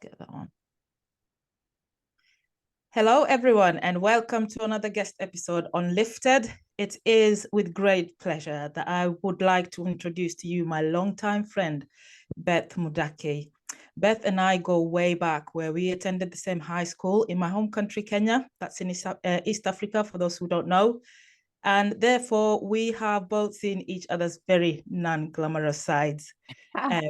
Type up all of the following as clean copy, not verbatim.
get that on. Hello, everyone, and welcome to another guest episode on Lifted. It is with great pleasure that I would like to introduce to you my longtime friend, Beth Mudaki. Beth and I go way back, where we attended the same high school in my home country, Kenya. That's in East Africa, for those who don't know. And therefore, we have both seen each other's very non-glamorous sides.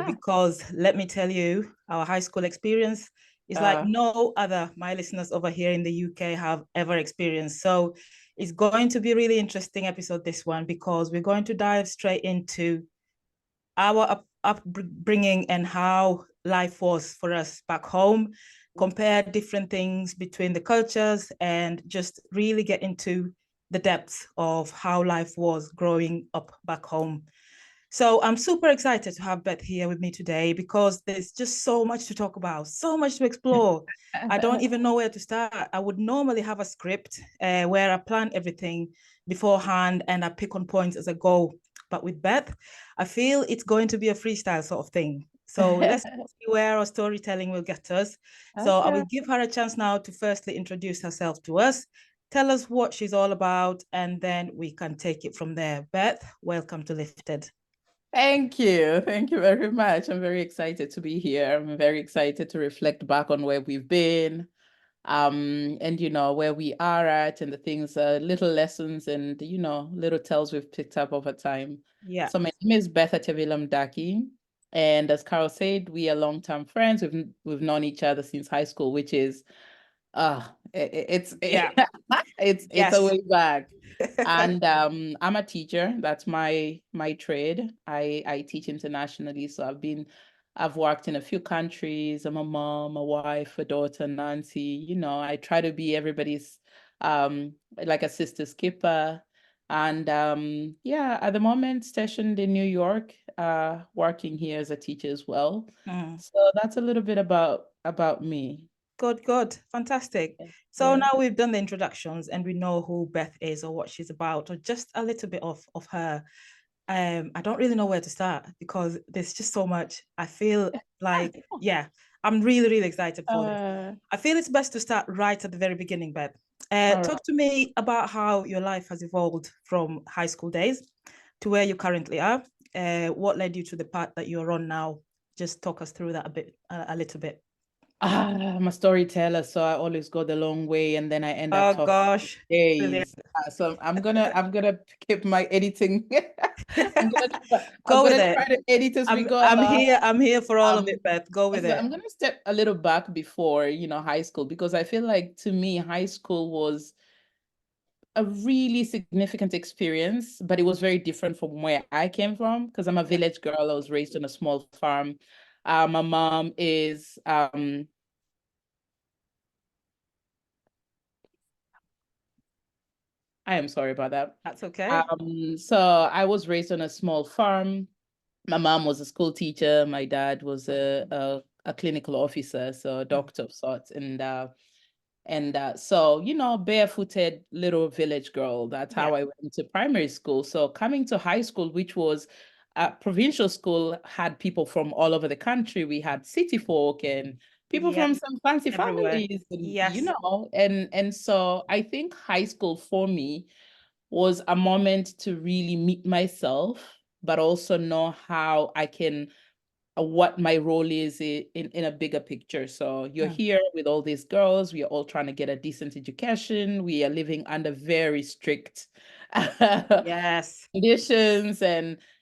Because let me tell you, our high school experience is like no other my listeners over here in the UK have ever experienced. So it's going to be a really interesting episode, this one, because we're going to dive straight into our upbringing and how life was for us back home, compare different things between the cultures, and just really get into the depths of how life was growing up back home. So I'm super excited to have Beth here with me today because there's just so much to talk about, so much to explore. I don't even know where to start. I would normally have a script where I plan everything beforehand and I pick on points as I go. But with Beth, I feel it's going to be a freestyle sort of thing. So let's see where our storytelling will get us. So I will give her a chance now to firstly introduce herself to us, tell us what she's all about, and then we can take it from there. Beth, welcome to Lifted. Thank you. Thank you very much. I'm very excited to be here. I'm very excited to reflect back on where we've been, and where we are at, and the things, little lessons and little tells we've picked up over time. Yeah. So my name is Beth Mudaki, and as Carol said, we are long-term friends. We've known each other since high school, which is it's Yes. a way back. And I'm a teacher. That's my trade. I teach internationally, so I've worked in a few countries. I'm a mom, a wife, a daughter, Nancy. I try to be everybody's like a sister's keeper. And at the moment stationed in New York, working here as a teacher as well. So that's a little bit about me. Good. Fantastic. So now we've done the introductions and we know who Beth is or what she's about, or just a little bit of her. I don't really know where to start because there's just so much. I feel like, I'm really, really excited for this. I feel it's best to start right at the very beginning, Beth. Talk to me about how your life has evolved from high school days to where you currently are. What led you to the path that you're on now? Just talk us through that a little bit. I'm a storyteller, so I always go the long way, and then I end up talking gosh, days. So I'm gonna keep my editing. I'm go with gonna try to edit as we go along. I'm here for all of it, Beth. Go with it. I'm gonna step a little back before high school, because I feel like, to me, high school was a really significant experience, but it was very different from where I came from, because I'm a village girl. I was raised on a small farm. My mom is I am sorry about that. That's okay. So I was raised on a small farm. My mom was a school teacher. My dad was a clinical officer, so a doctor of sorts. So, barefooted little village girl. That's how I went to primary school. So coming to high school, which was a provincial school, had people from all over the country. We had city folk and people from some fancy families, and and so I think high school for me was a moment to really meet myself, but also know how I can what my role is in a bigger picture. So you're here with all these girls. We are all trying to get a decent education. We are living under very strict conditions,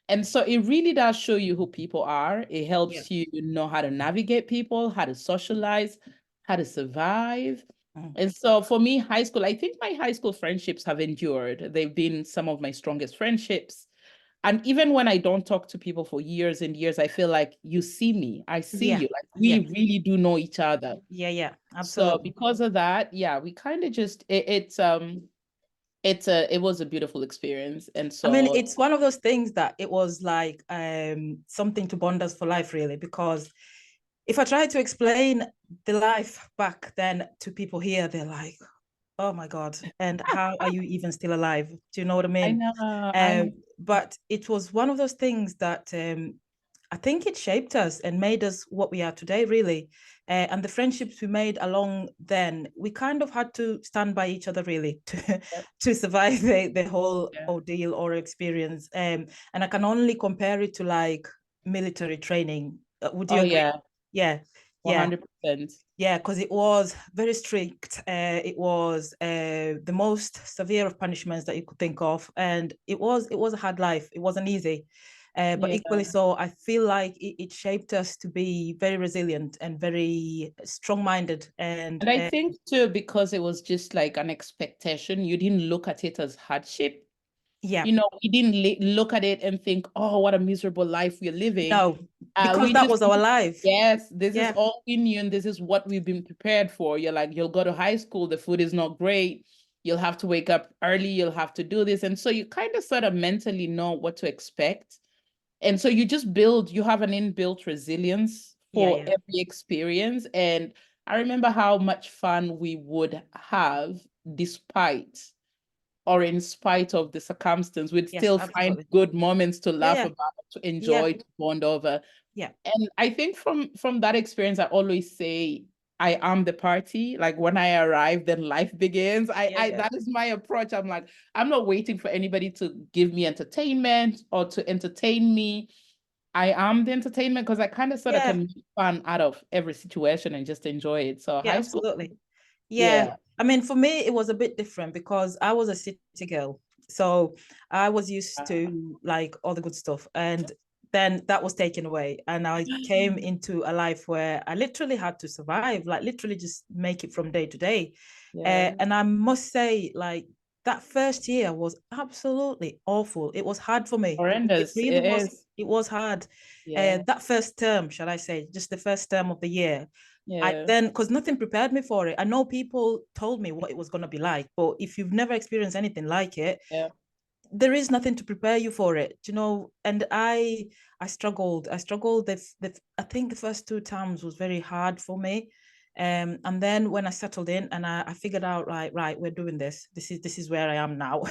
and so it really does show you who people are. It helps you know how to navigate people, how to socialize, how to survive. And so for me, high school, I think my high school friendships have endured. They've been some of my strongest friendships. And even when I don't talk to people for years and years, I feel like you see me, I see you. Like we really do know each other. Yeah, absolutely. So because of that, we kind of just it was a beautiful experience. And so I mean, it's one of those things that it was like something to bond us for life, really, because if I try to explain the life back then to people here, they're like, oh my God, and how are you even still alive? Do you know what I mean? I know. But it was one of those things that I think it shaped us and made us what we are today, really, And the friendships we made along then, we kind of had to stand by each other really to, Yep. to survive the whole Yeah. ordeal or experience. And I can only compare it to like military training. Would you Oh agree? yeah, Yeah, yeah. 100%. Yeah, because it was very strict. It was the most severe of punishments that you could think of, and it was a hard life. It wasn't easy, but Yeah. equally so, I feel like it shaped us to be very resilient and very strong-minded. And And I think too, because it was just like an expectation, you didn't look at it as hardship. yeah, You know, we didn't look at it and think, oh, what a miserable life we're living. no, because We that just, was our life. yes, this is Yeah, all we knew and this is what we've been prepared for. You're like, you'll go to high school, the food is not great. You'll have to wake up early, you'll have to do this. And so you kind of sort of mentally know what to expect. And so you just build, you have an inbuilt resilience yeah, for yeah, every experience. And I remember how much fun we would have despite or in spite of the circumstance, we'd yes, still find absolutely. good moments to Yeah, laugh yeah, about, to yeah, enjoy, to bond over. yeah, And I think from that experience, I always say I am the party. Like when I arrive, then life begins. yeah, I yeah, that is my approach. I'm like, I'm not waiting for anybody to give me entertainment or to entertain me. I am the entertainment because I kind of sort of yeah, can make fun out of every situation and just enjoy it. So yeah, high school, absolutely. Yeah, yeah. I mean, for me, it was a bit different because I was a city girl. So I was used to like all the good stuff. And then that was taken away. And I came into a life where I literally had to survive, like literally just make it from day to day. Yeah. And I must say, like, that first year was absolutely awful. It was hard for me. It Horrendous. really It was. is. It was hard. Yeah. That first term, shall I say, just the first term of the year, I Yeah. then, because nothing prepared me for it. I know people told me what it was going to be like, but if you've never experienced anything like it, Yeah. there is nothing to prepare you for it, you know. And I struggled. I struggled. I think the first two terms was very hard for me. And then when I settled in and I figured out, right, we're doing this. This is where I am now.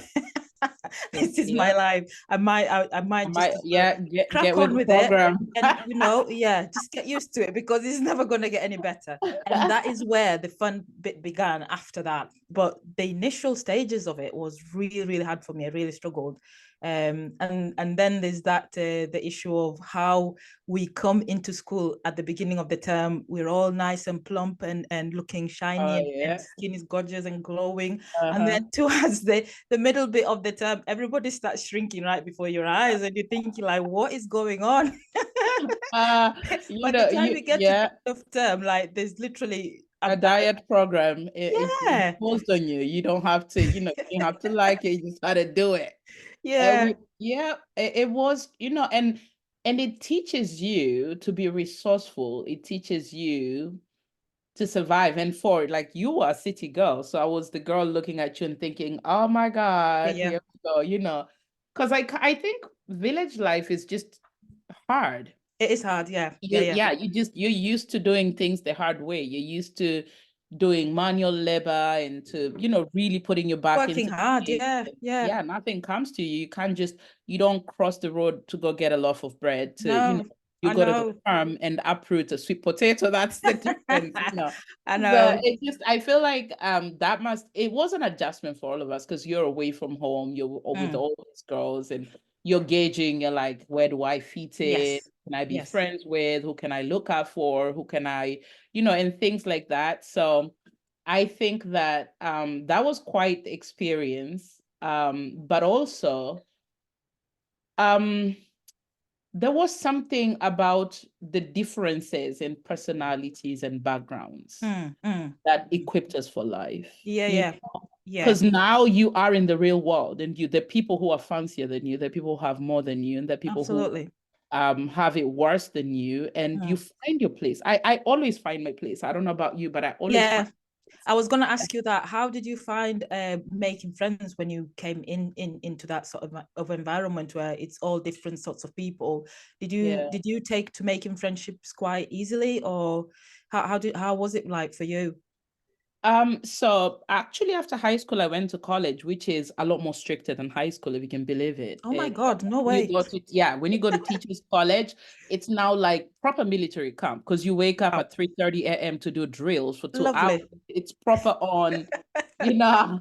This is my Yeah. life. I I might just might, yeah, get crack with on the with it, program. and yeah, just get used to it because it's never going to get any better. And that is where the fun bit began after that. But the initial stages of it was really hard for me. I really struggled. And then there's that the issue of how we come into school at the beginning of the term. We're all nice and plump and looking shiny, Oh and yeah. skin is gorgeous and glowing. And Uh-huh. then towards the middle bit of the term, everybody starts shrinking right before your eyes, and you're thinking like, what is going on? Uh, By the time you we get to the yeah, end of term, like there's literally a diet program. It's yeah, imposed on you. You don't have to, you don't have to like it, you just gotta do it. And yeah, it was, and it teaches you to be resourceful. It teaches you to survive and for like you were a city girl. So I was the girl looking at you and thinking, oh my yeah, God, yeah. here we go, Because I think village life is just hard. It is hard. Yeah, yeah, yeah. You're used to doing things the hard way. You're used to doing manual labor and to, really putting your back Working into hard. things. Yeah, yeah. Yeah, nothing comes to you. You don't cross the road to go get a loaf of bread to, No, you I go to the know. farm and uproot a sweet potato. That's the difference. I So know. I feel like it was an adjustment for all of us because you're away from home, you're with Mm, all these girls and you're gauging, you're like, where do I fit in? yes, Can I be yes. friends with? Who can I look out for? Who can I, and things like that. So I think that that was quite the experience. But also um there was something about the differences in personalities and backgrounds Mm, mm. that equipped us for life. Yeah, yeah, yeah. Because now you are in the real world and the people who are fancier than you, the people who have more than you, and the people who Absolutely. have it worse than you, and you Mm. find your place. I always find my place. I don't know about you, but I always find Yeah, I was going to ask you that. How did you find making friends when you came into that sort of environment where it's all different sorts of people? yeah. Did you take to making friendships quite easily, or how was it like for you? So actually after high school, I went to college, which is a lot more stricter than high school, if you can believe it. Oh my God, no way. When you go to teachers college, it's now like proper military camp because you wake up Wow, at 3:30 a.m. to do drills for 2 hours. lovely. It's proper on, you know,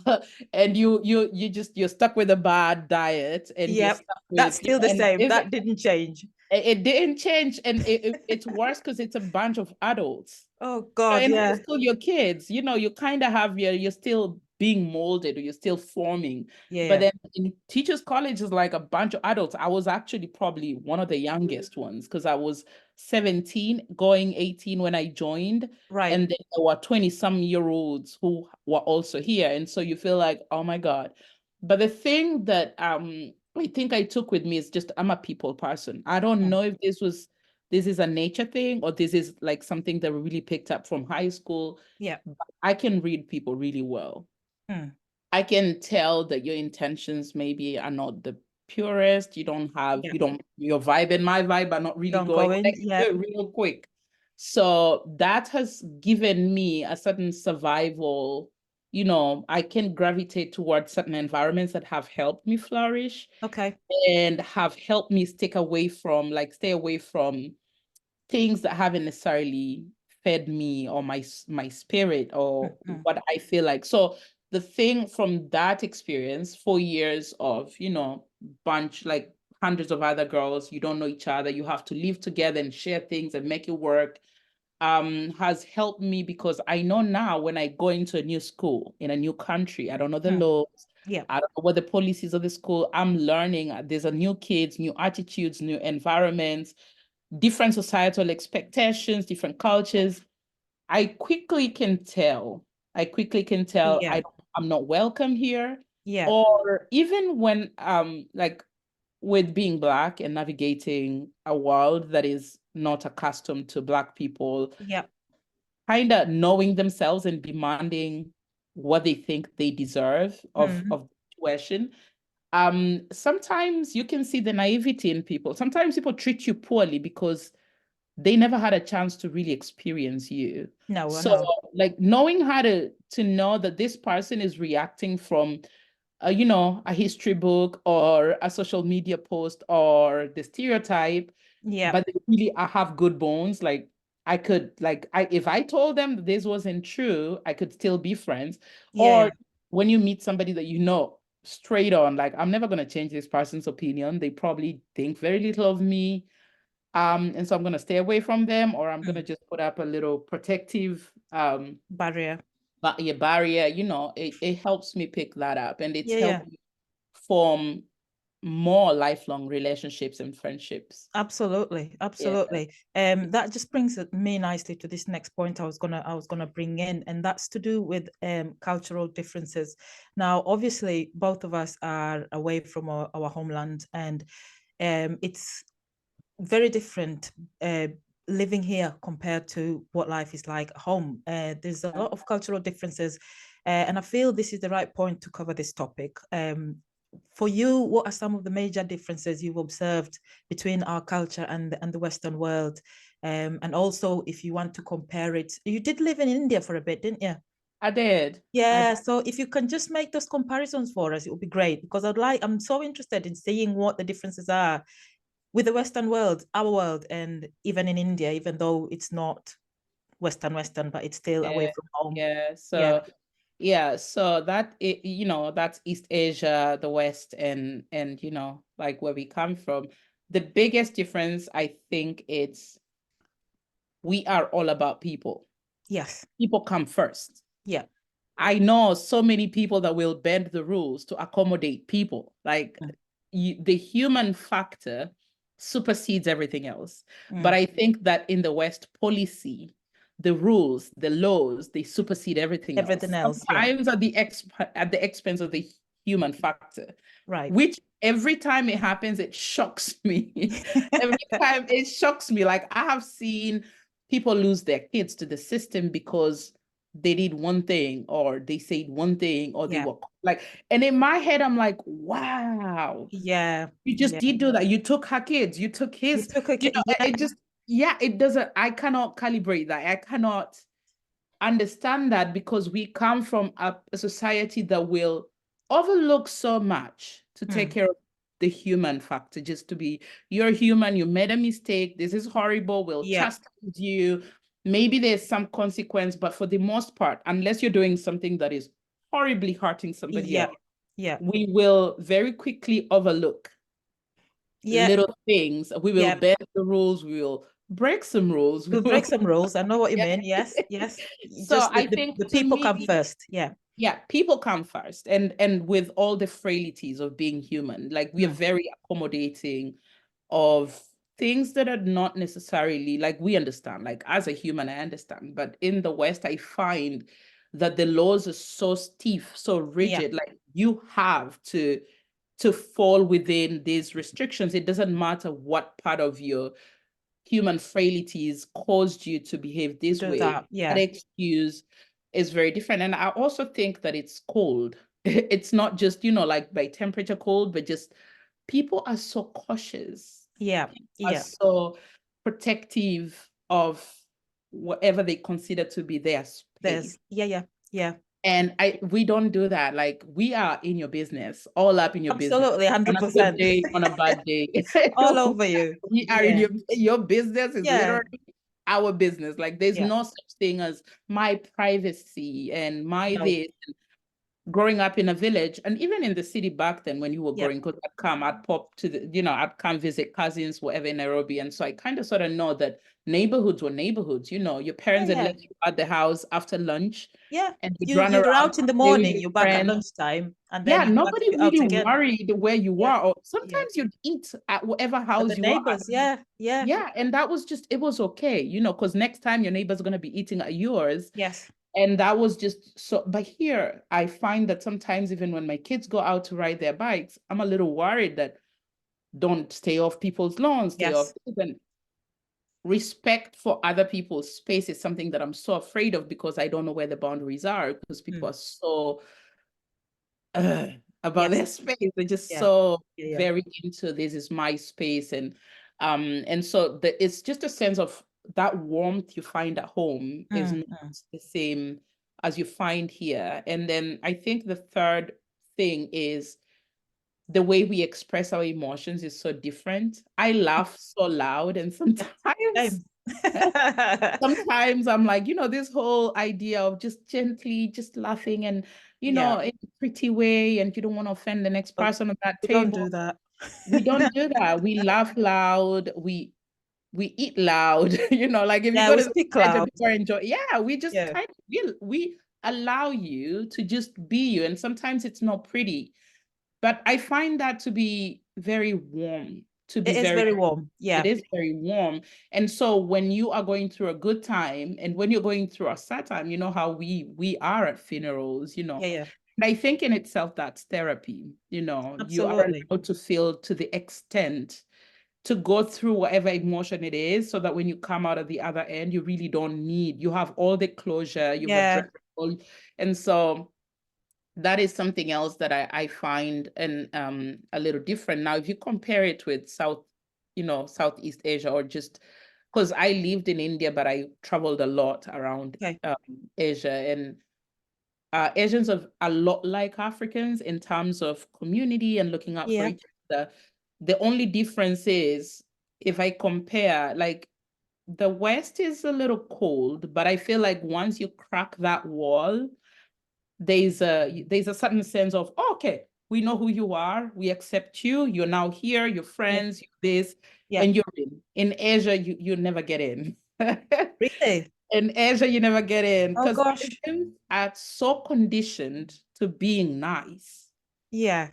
and you're stuck with a bad diet and you're Yep, stuck that's with, still the and same. if That didn't change. it didn't change, and it's worse because it's a bunch of adults. Oh So God, in high yeah, school, your kids, you kind of have you're still being molded or you're still forming. But yeah, then in teachers' college is like a bunch of adults. I was actually probably one of the youngest ones because I was 17, going 18 when I joined. right. And then there were 20-some-year-olds who were also here. And so you feel like, oh my God. But the thing that I think I took with me is just I'm a people person. I don't Mm, know if this is a nature thing or this is like something that we really picked up from high school. yeah, But I can read people really well. mm, I can tell that your intentions maybe are not the purest. yeah. Your vibe and my vibe are not really Don't going. go in. Let's do Yeah. it real quick. So that has given me a certain survival. I can gravitate towards certain environments that have helped me flourish Okay. and have helped me stay away from things that haven't necessarily fed me or my spirit or Mm-mm. what I feel like. So the thing from that experience, 4 years of, bunch like hundreds of other girls, you don't know each other, you have to live together and share things and make it work, has helped me because I know now when I go into a new school in a new country, I don't know the Mm. laws. Yeah. I don't know what the policies of the school. I'm learning. There's a new kids, new attitudes, new environments, different societal expectations, different cultures. I quickly can tell. I quickly can tell Yeah. I'm not welcome here. Yeah. Or even when like with being Black and navigating a world that is not accustomed to Black people, Yeah. kind of knowing themselves and demanding what they think they deserve Mm. of the situation. Sometimes you can see the naivety in people. Sometimes people treat you poorly because they never had a chance to really experience you. No, So no. like knowing how to know that this person is reacting from a history book or a social media post or the stereotype, Yeah. but they really have good bones. Like I could like I if I told them that this wasn't true, I could still be friends. Yeah. Or when you meet somebody that you know straight on, like I'm never gonna change this person's opinion. They probably think very little of me. And so I'm gonna stay away from them, or I'm gonna Mm. just put up a little protective Barrier. barrier. It helps me pick that up and it's Yeah. Yeah. helped me form more lifelong relationships and friendships. Absolutely, Yeah. absolutely. That just brings me nicely to this next point I was gonna bring in, and that's to do with cultural differences. Now, obviously, both of us are away from our homeland, and it's very different living here compared to what life is like at home. There's a lot of cultural differences, and I feel this is the right point to cover this topic. For you, what are some of the major differences you've observed between our culture and the Western world? And also, if you want to compare it, you did live in India for a bit, didn't you? I did. I Yeah, so if you can just make those comparisons for us, it would be great because I'm so interested in seeing what the differences are with the Western world, our world, and even in India, even though it's not Western, but it's still away yeah, from home. yeah. Yeah. So that's East Asia, the West, and like where we come from. The biggest difference, I think, it's we are all about people. Yes. People come first. Yeah. I know so many people that will bend the rules to accommodate people. Like Mm. the human factor supersedes everything else. But Mm. I think that in the West, policy, the rules, the laws, they supersede everything Everything else. else. Yeah. Sometimes at the expense of the human factor, Right. which every time it happens, it shocks me. Every time it shocks me. Like I have seen people lose their kids to the system because they did one thing or they said one thing or they Yeah. were like, and in my head, I'm like, wow, Yeah. you just Yeah. did do that. You took her kids, you took You his, took a you know, yeah. it just, yeah, it doesn't, I cannot calibrate that. I cannot, understand that because we come from a society that will overlook so much to take care of the human factor, just to be, you're human, you made a mistake, this is horrible, we'll Yeah. chastise you. Maybe there's some consequence, but for the most part, unless you're doing something that is horribly hurting somebody Yeah. else, Yeah. we will very quickly overlook Yeah. little things. We will Yeah. bend the rules, we will break some rules. We'll break some rules. I know what you mean. Yes. Yes. So Just I think the to people me, come first. Yeah. yeah, people come first, and with all the frailties of being human, like we are very accommodating of things that are not necessarily, like, we understand, like as a human I understand, but in the West I find that the laws are so stiff, so Yeah. rigid, like you have to fall within these restrictions. It doesn't matter what part of your human frailties caused you to behave this Do way. that. Yeah. That excuse is very different. And I also think that it's cold. It's not just, like by temperature cold, but just people are so cautious, Yeah. are Yeah. so protective of whatever they consider to be their space. Yeah. Yeah. Yeah. And we don't do that. Like, we are in your business, all up in your business. Absolutely. On a good 100%. day, on a bad day. All over you. We are in Yeah. your business is Yeah. literally our business. Like, there's Yeah. no such thing as my privacy and my No. this. Growing up in a village, and even in the city back then when you were Yeah. growing, because I'd pop to I'd come visit cousins, whatever, in Nairobi. And so I kind of sort of know that neighborhoods were neighborhoods. Your Yeah. parents had Yeah. left you at the house after lunch Yeah. and you'd run You're around, out in the play with morning, your you're back at friends. lunchtime, and then Yeah, nobody you're out really again. worried where you Yeah. were. Or Yeah. sometimes you'd eat at whatever At house the you were at. neighbors. Yeah. Yeah. Yeah, and that was just, it was okay, because next time your neighbor's going to be eating at yours. Yes. And that was just so. But here, I find that sometimes even when my kids go out to ride their bikes, I'm a little worried that don't stay off people's lawns, stay off. Yes. And respect for other people's space is something that I'm so afraid of, because I don't know where the boundaries are, because people are so about Yes. their space. They're just Yeah. so Yeah. Yeah. very into, this is my space. And so it's just a sense of that warmth you find at home is not the same as you find here. And then I think the third thing is the way we express our emotions is so different. I laugh so loud, and sometimes Same. sometimes I'm like, this whole idea of just gently just laughing, and Yeah. in a pretty way, and you don't want to offend the next But person at that we don't table. do that. We don't do that. We laugh loud. We eat loud. Like if you Yeah, go we to the speak village and loud. people are enjoy, yeah, we just Yeah. kind of we allow you to just be you. And sometimes it's not pretty, but I find that to be very warm, to be It is very, very warm. it Yeah. is very warm. And so when you are going through a good time and when you're going through a sad time, you know how we are at funerals. Yeah. Yeah. And I think in itself that's therapy. You are Absolutely. allowed to feel to the extent to go through whatever emotion it is, so that when you come out of the other end, you really don't need, you have all the closure, you've Yeah. addressed all. And so that is something else that I find and a little different. Now, if you compare it with Southeast Asia, or just because I lived in India, but I traveled a lot around Okay. Asia, and Asians are a lot like Africans in terms of community and looking out for Yeah. each other. The only difference is, if I compare, like, the West is a little cold, but I feel like once you crack that wall, there's a certain sense of, oh, okay, we know who you are, we accept you, you're now here, you're Yeah. friends, you're this, Yeah. and you're in Asia, you never get in. Really? In Asia, you never get in, Oh because gosh. Asians are so conditioned to being nice. Yeah.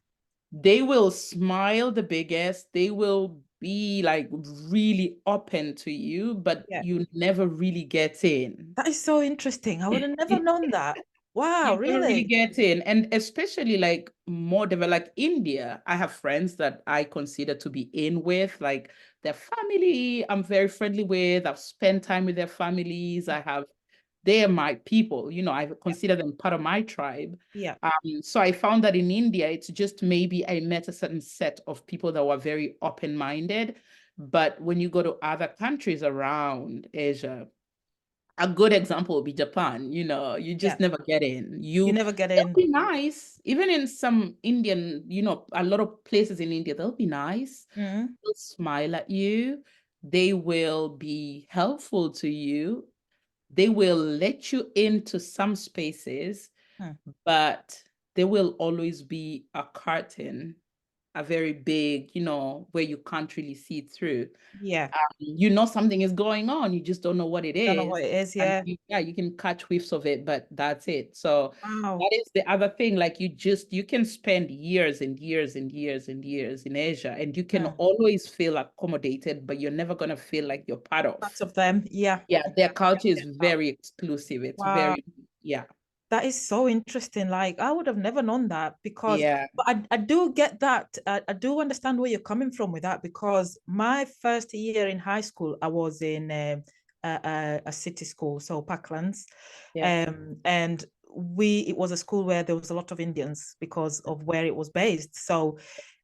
They will smile the biggest, they will be like really open to you, but Yeah. you never really get in. That is so interesting. I would have never known that. Wow, You never really really? get in. And especially like more developed, like India, I have friends that I consider to be in with, like their family, I'm very friendly with. I've spent time with their families. They are my people, I Yeah. consider them part of my tribe. Yeah. So I found that in India, it's just maybe I met a certain set of people that were very open-minded. But when you go to other countries around Asia, a good example would be Japan. You Yeah. just never get in. You never get They'll in. be nice. Even in some Indian, a lot of places in India, they'll be nice. Mm, They'll smile at you. They will be helpful to you. They will let you into some spaces, mm. but there will always be a curtain, a very big, where you can't really see through. Yeah. Something is going on, you just don't know what it Don't know is. what it is. And Yeah. you can catch whiffs of it, but that's it. So Wow. that is the other thing. Like you can spend years and years and years and years in Asia, and you can Mm. always feel accommodated, but you're never gonna feel like you're part of. Parts of them. Yeah. Yeah, Yeah. their Yeah. culture is Yeah. very exclusive. It's Wow. very, yeah, That is so interesting. Like I would have never known that because, yeah, but I do get that. I do understand where you're coming from with that because my first year in high school, I was in a city school, so Parklands, yeah, and it was a school where there was a lot of Indians because of where it was based. So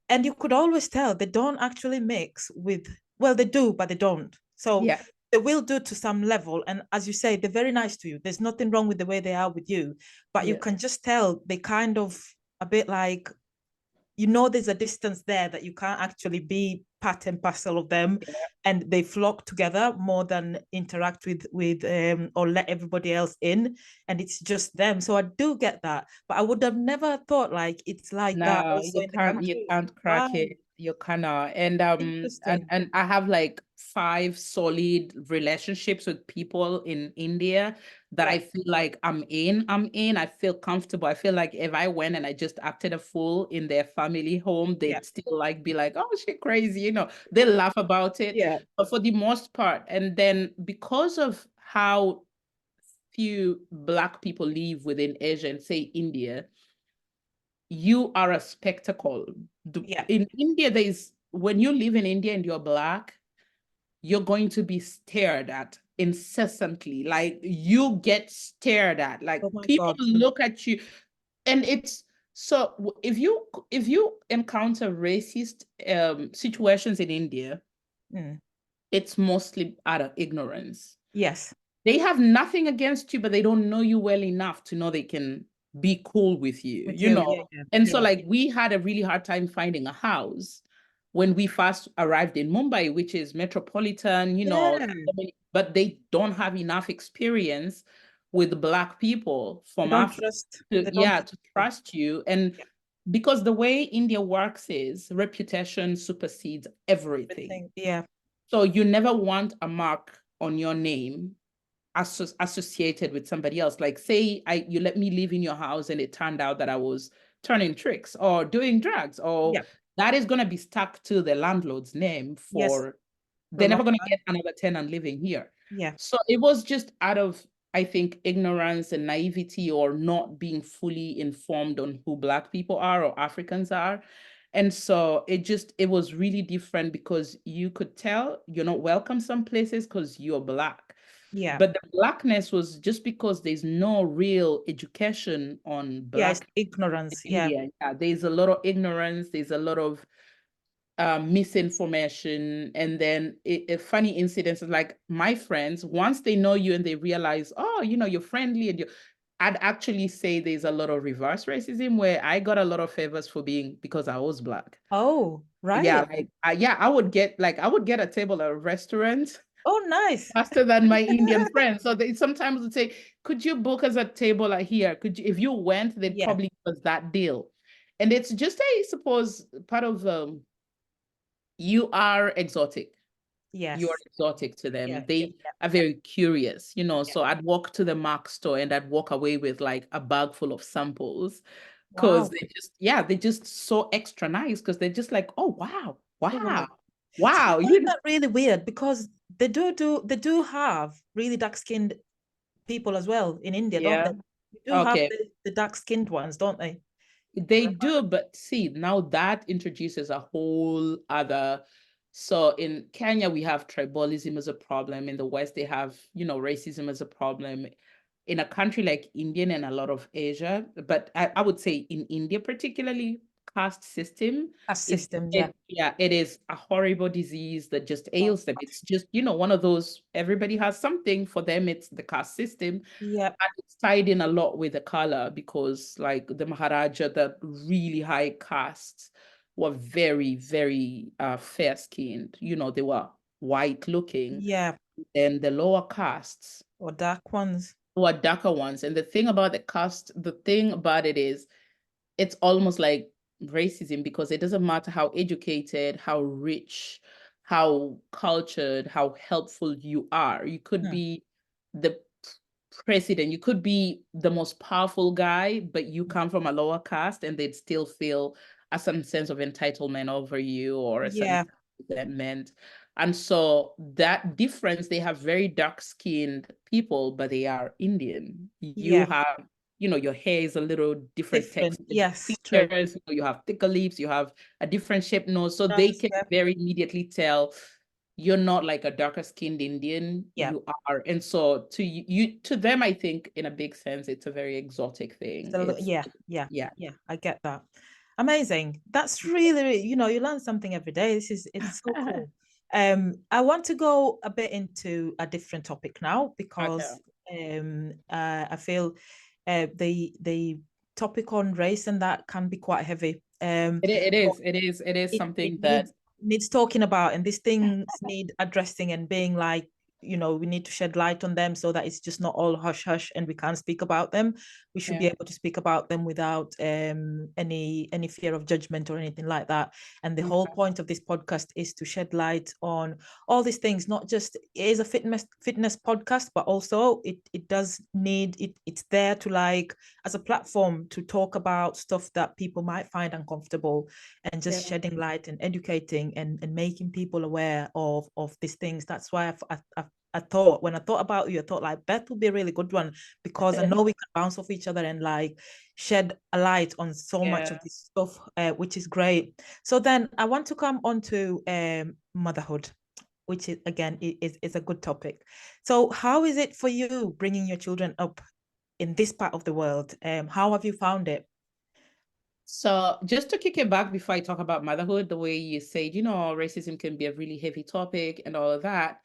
and you could always tell they don't actually mix with, well, they do, but they don't. So yeah, they will do to some level. And as you say, they're very nice to you. There's nothing wrong with the way they are with you, but you yeah, can just tell they kind of a bit like, there's a distance there that you can't actually be part and parcel of them, yeah. and they flock together more than interact with or let everybody else in, and it's just them. So I do get that, but I would have never thought like it's like that No, also you in the can't, you country. can't crack Wow, it. You cannot. And interesting. I have like 5 solid relationships with people in India that Yeah, I feel like I'm in. I feel comfortable. I feel like if I went and I just acted a fool in their family home, yeah, they'd still like be like, oh, she crazy, they laugh about it. yeah, But for the most part, and then because of how few Black people live within Asia and say India, you are a spectacle. yeah. In India, when you live in India and you're Black, you're going to be stared at incessantly. Like you get stared at. Like Oh my people God. look at you, and it's so if you encounter racist situations in India, Mm. it's mostly out of ignorance. Yes. They have nothing against you, but they don't know you well enough to know they can be cool with you, With you. Yeah, yeah, And so, yeah. like, we had a really hard time finding a house when we first arrived in Mumbai, which is metropolitan, Yeah. but they don't have enough experience with Black people They from don't Africa trust. to, They don't yeah, to trust you. trust you. And Yeah. because the way India works is reputation supersedes everything. Everything. Yeah. So you never want a mark on your name associated with somebody else. Like say you let me live in your house and it turned out that I was turning tricks or doing drugs, or Yeah. that is going to be stuck to the landlord's name Yes. for, For a they're long never going to time. get another tenant living here. Yeah. So it was just out of, I think, ignorance and naivety, or not being fully informed on who Black people are or Africans are. And so it was really different, because you could tell you're not welcome some places because you're Black. Yeah. But the Blackness was just because there's no real education on Yeah. It's Black in ignorance. Yeah. India. Yeah, there's a lot of ignorance, there's a lot of misinformation. And then funny incidents, like my friends, once they know you and they realize, oh, you're friendly, and I'd actually say there's a lot of reverse racism, where I got a lot of favors for being, because I was Black. Oh, Yeah, right. like I would get a table at a restaurant Oh, nice. faster than my Indian friends. So they sometimes would say, could you book us a table at here? Could you, if you went, they'd Yeah. probably give us that deal. And it's just, I suppose, part of you are exotic. You are Yes. exotic to Yeah. them. Yeah. They Yeah. are very curious, Yeah. So I'd walk to the Mark store and I'd walk away with like a bag full of samples, because Wow. they're just so extra nice, because they're just like, oh wow, Oh, wow, wow. See, I wow. find that really weird because they do have really dark-skinned people as well in India, don't Yeah. they? They do have Okay. the dark-skinned ones, don't they? They do, but see, now that introduces a whole other. So in Kenya, we have tribalism as a problem. In the West, they have, racism as a problem. In a country like India and a lot of Asia, but I would say in India particularly, caste system Caste is system, yeah. it, yeah, it is a horrible disease that just ails them. It's just, one of those, everybody has something. For them, it's the caste system. Yeah. And it's tied in a lot with the color, because like the Maharaja, the really high castes were very, very fair skinned. They were white looking. Yeah. And the lower castes Or dark ones. were darker ones. And the thing about the thing about it is, it's almost like racism, because it doesn't matter how educated, how rich, how cultured, how helpful you are. You could Hmm. be the president, you could be the most powerful guy, but you come from a lower caste, and they'd still feel a certain sense of entitlement over you, or a certain Yeah. resentment. And so that difference, they have very dark-skinned people, but they are Indian. You Yeah. have, your hair is a little different Different. texture, Yes, true. features, you have thicker lips, you have a different shaped nose. So they Nose, can yeah. very immediately tell you're not like a darker skinned Indian, Yeah. you are. And so to you, to them, I think in a big sense, it's a very exotic thing. It's, Yeah, yeah, yeah. yeah. I get that. Amazing. That's really, you learn something every day. It's so cool. I want to go a bit into a different topic now Okay. because I feel the topic on race and that can be quite heavy. But It is it something that, needs talking about, and these things need addressing and being like, we need to shed light on them so that it's just not all hush hush and we can't speak about them. We should be yeah, able to speak about them without any fear of judgment or anything like that. And the whole point of this podcast is to shed light on all these things. Not just, it is a fitness podcast, but also it does need it's there to, like, as a platform to talk about stuff that people might find uncomfortable, and yeah, just shedding light and educating and making people aware of these things. That's why I thought, when I thought about you, I thought like Beth would be a really good one, because I know we can bounce off each other and like shed a light on so much of yeah. this stuff, which is great. So then I want to come on to motherhood, which is again is a good topic. So how is it for you bringing your children up in this part of the world? How have you found it? So just to kick it back before I talk about motherhood, the way you said, racism can be a really heavy topic and all of that.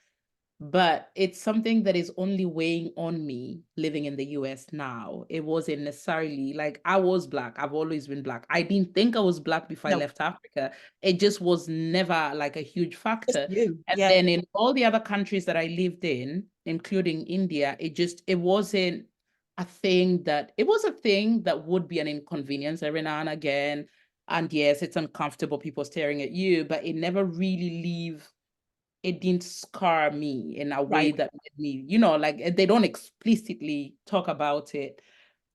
But it's something that is only weighing on me living in the US now. It wasn't necessarily like I was Black. I've always been Black. I didn't think I was Black before I No, left Africa. It just was never like a huge just factor. you. And Yeah, then in all the other countries that I lived in, including India, it wasn't a thing that, it was a thing that would be an inconvenience every now and again. And yes, it's uncomfortable, people staring at you, but it never really it didn't scar me in a way right. that made me, like they don't explicitly talk about it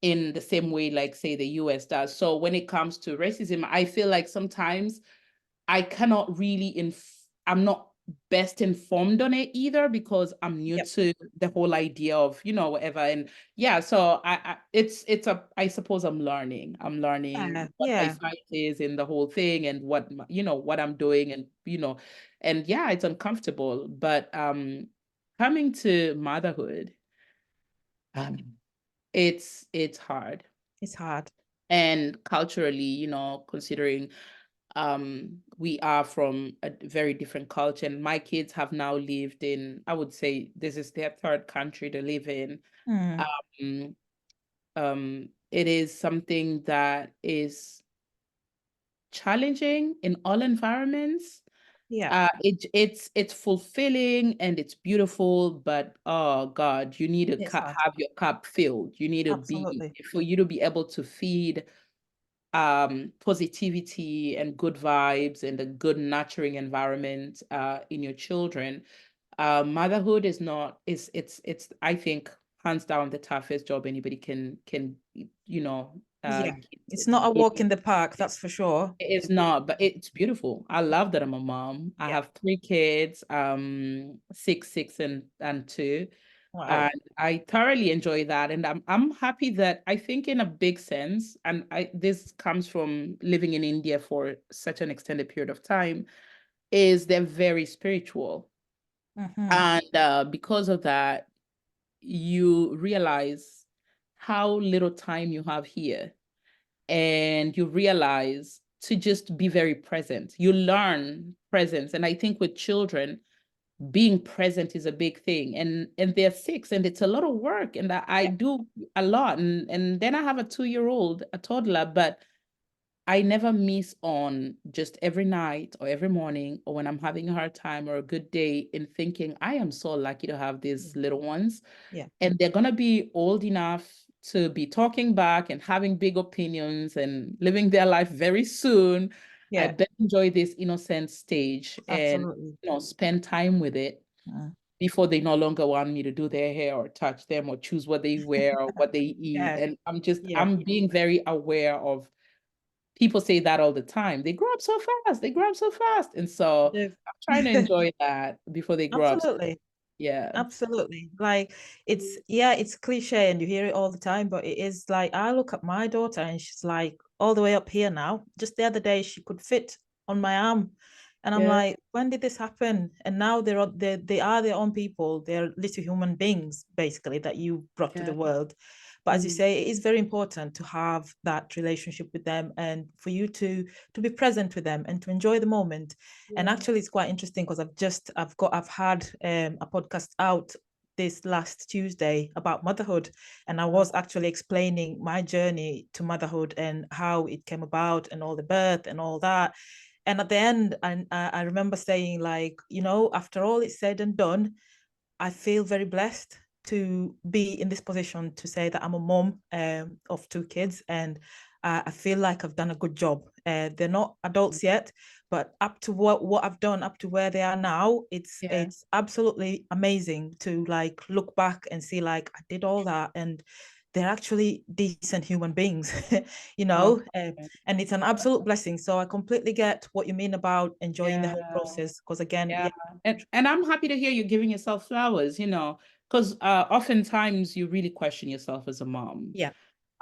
in the same way like say the US does. So when it comes to racism, I feel like sometimes I cannot really I'm not best informed on it either, because I'm new Yep. to the whole idea of, whatever. And yeah, so I suppose I'm learning what my Yeah. fight is in the whole thing, and what I'm doing, and and yeah, it's uncomfortable. But coming to motherhood, um it's hard. It's hard. And culturally, considering we are from a very different culture, and my kids have now lived in, I would say this is their third country to live in. Mm, um, it is something that is challenging in all environments. yeah, It's fulfilling and it's beautiful, but oh God, you need to it's hard. have your cup filled. You need to be, Absolutely. for you to be able to feed positivity and good vibes and a good nurturing environment in your children. Motherhood is not is it's I think hands down the toughest job anybody can Yeah. It's not a give. walk in the park, that's for sure. It is not, but it's beautiful. I love that I'm a mom. I Yeah. have three kids, 6, and 2. Wow. And I thoroughly enjoy that. And I'm happy that, I think in a big sense, and this comes from living in India for such an extended period of time, is they're very spiritual. Mm-hmm. And because of that, you realize how little time you have here. And you realize to just be very present. You learn presence. And I think with children, being present is a big thing. And they're 6 and it's a lot of work. And I Yeah. do a lot. And then I have a 2-year-old, a toddler, but I never miss on just every night or every morning or when I'm having a hard time or a good day in thinking, I am so lucky to have these little ones. Yeah. And they're going to be old enough to be talking back and having big opinions and living their life very soon. I Yeah. better enjoy this innocent stage and, Absolutely. spend time with it before they no longer want me to do their hair or touch them or choose what they wear or what they eat. Yeah. And Yeah. I'm being very aware of, people say that all the time. They grow up so fast. They grow up so fast. And so Yes. I'm trying to enjoy that before they grow up. Absolutely. Yeah. Absolutely. Like it's cliche and you hear it all the time, but it is like I look at my daughter and she's like all the way up here now. Just the other day she could fit on my arm. And I'm Yeah. like, when did this happen? And now they are their own people. They're little human beings, basically, that you brought to the Yeah. world. But as you Mm. say, it is very important to have that relationship with them and for you to be present with them and to enjoy the moment. And Yeah. actually, it's quite interesting because I've had a podcast out this last Tuesday about motherhood, and I was actually explaining my journey to motherhood and how it came about and all the birth and all that. And at the end, I remember saying, like, after all it's said and done, I feel very blessed to be in this position to say that I'm a mom of 2 kids, and I feel like I've done a good job. They're not adults yet, but up to what I've done, up to where they are now, Yeah. it's absolutely amazing to like look back and see like I did all that, and they're actually decent human beings, Okay. and it's an absolute blessing. So I completely get what you mean about enjoying the Yeah. whole process, because again, Yeah. yeah, And I'm happy to hear you giving yourself flowers, because oftentimes you really question yourself as a mom. yeah,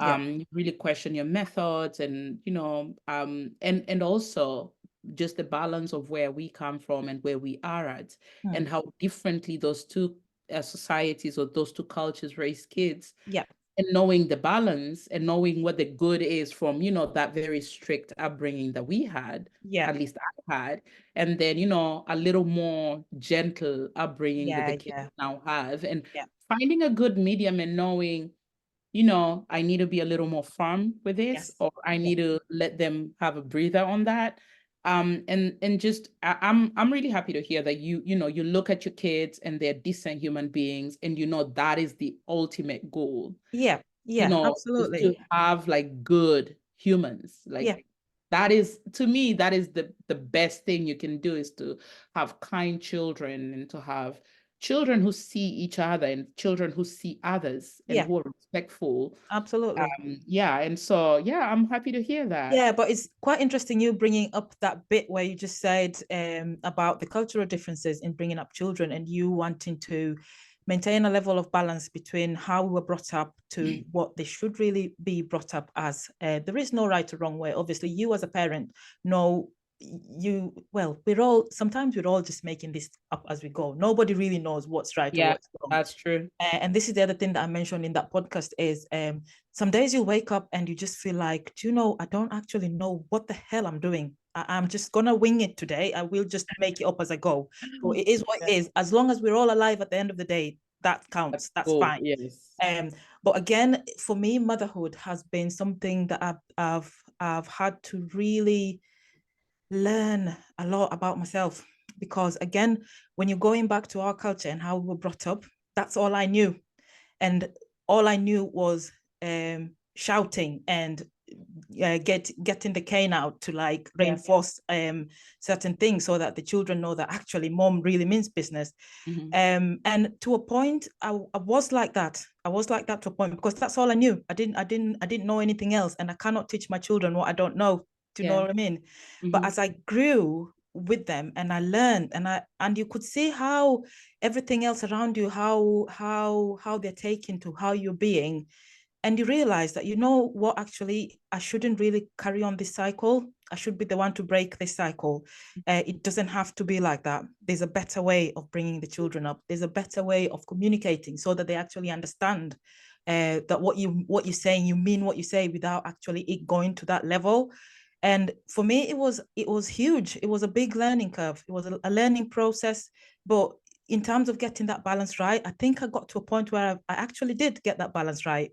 yeah. You really question your methods and, and also just the balance of where we come from and where we are at, Hmm. and how differently those two societies or those two cultures raise kids, Yeah, and knowing the balance and knowing what the good is from, that very strict upbringing that we had, yeah, at least I had, and then, a little more gentle upbringing that the yeah, kids yeah, now have, and yeah, finding a good medium and knowing, I need to be a little more firm with this, yes, or I yeah, need to let them have a breather on that. And just I'm really happy to hear that you look at your kids and they're decent human beings, and that is the ultimate goal, yeah, yeah, is to absolutely. have like good humans. Yeah, Like, that is, to me, that is the best thing you can do, is to have kind children and to have children who see each other and children who see others and yeah, who are respectful. absolutely. Yeah, and so yeah, I'm happy to hear that. Yeah, but it's quite interesting you bringing up that bit where you just said about the cultural differences in bringing up children and you wanting to maintain a level of balance between how we were brought up to what they should really be brought up as. There is no right or wrong way. Obviously, you as a parent know sometimes we're all just making this up as we go. Nobody really knows what's right or Yeah, what's wrong. that's true. And this is the other thing that I mentioned in that podcast is some days you wake up and you just feel like, do you know, I don't actually know what the hell I'm doing. I'm just going to wing it today. I will just make it up as I go. So it is what Yeah, it is. As long as we're all alive at the end of the day, that that's counts. That's cool. fine. Yes. Um, but again, for me, motherhood has been something that I've had to really learn a lot about myself, because again, when you're going back to our culture and how we were brought up, that's all I knew. And all I knew was shouting and getting the cane out to like Yeah. reinforce certain things so that the children know that actually mom really means business. Hmm. And to a point, I was like that. I was like that to a point because that's all I knew. I didn't know anything else, and I cannot teach my children what I don't know. Do you know Yeah. what I mean? But Hmm. as I grew with them and I learned, and you could see how everything else around you, how they're taken to how you're being, and you realize that, you know what, actually I shouldn't really carry on this cycle. I should be the one to break this cycle. It doesn't have to be like that. There's a better way of bringing the children up. There's a better way of communicating so that they actually understand that what you're saying, you mean what you say without actually it going to that level. And for me, it was huge. It was a big learning curve. It was a learning process. But in terms of getting that balance right, I think I got to a point where I actually did get that balance right.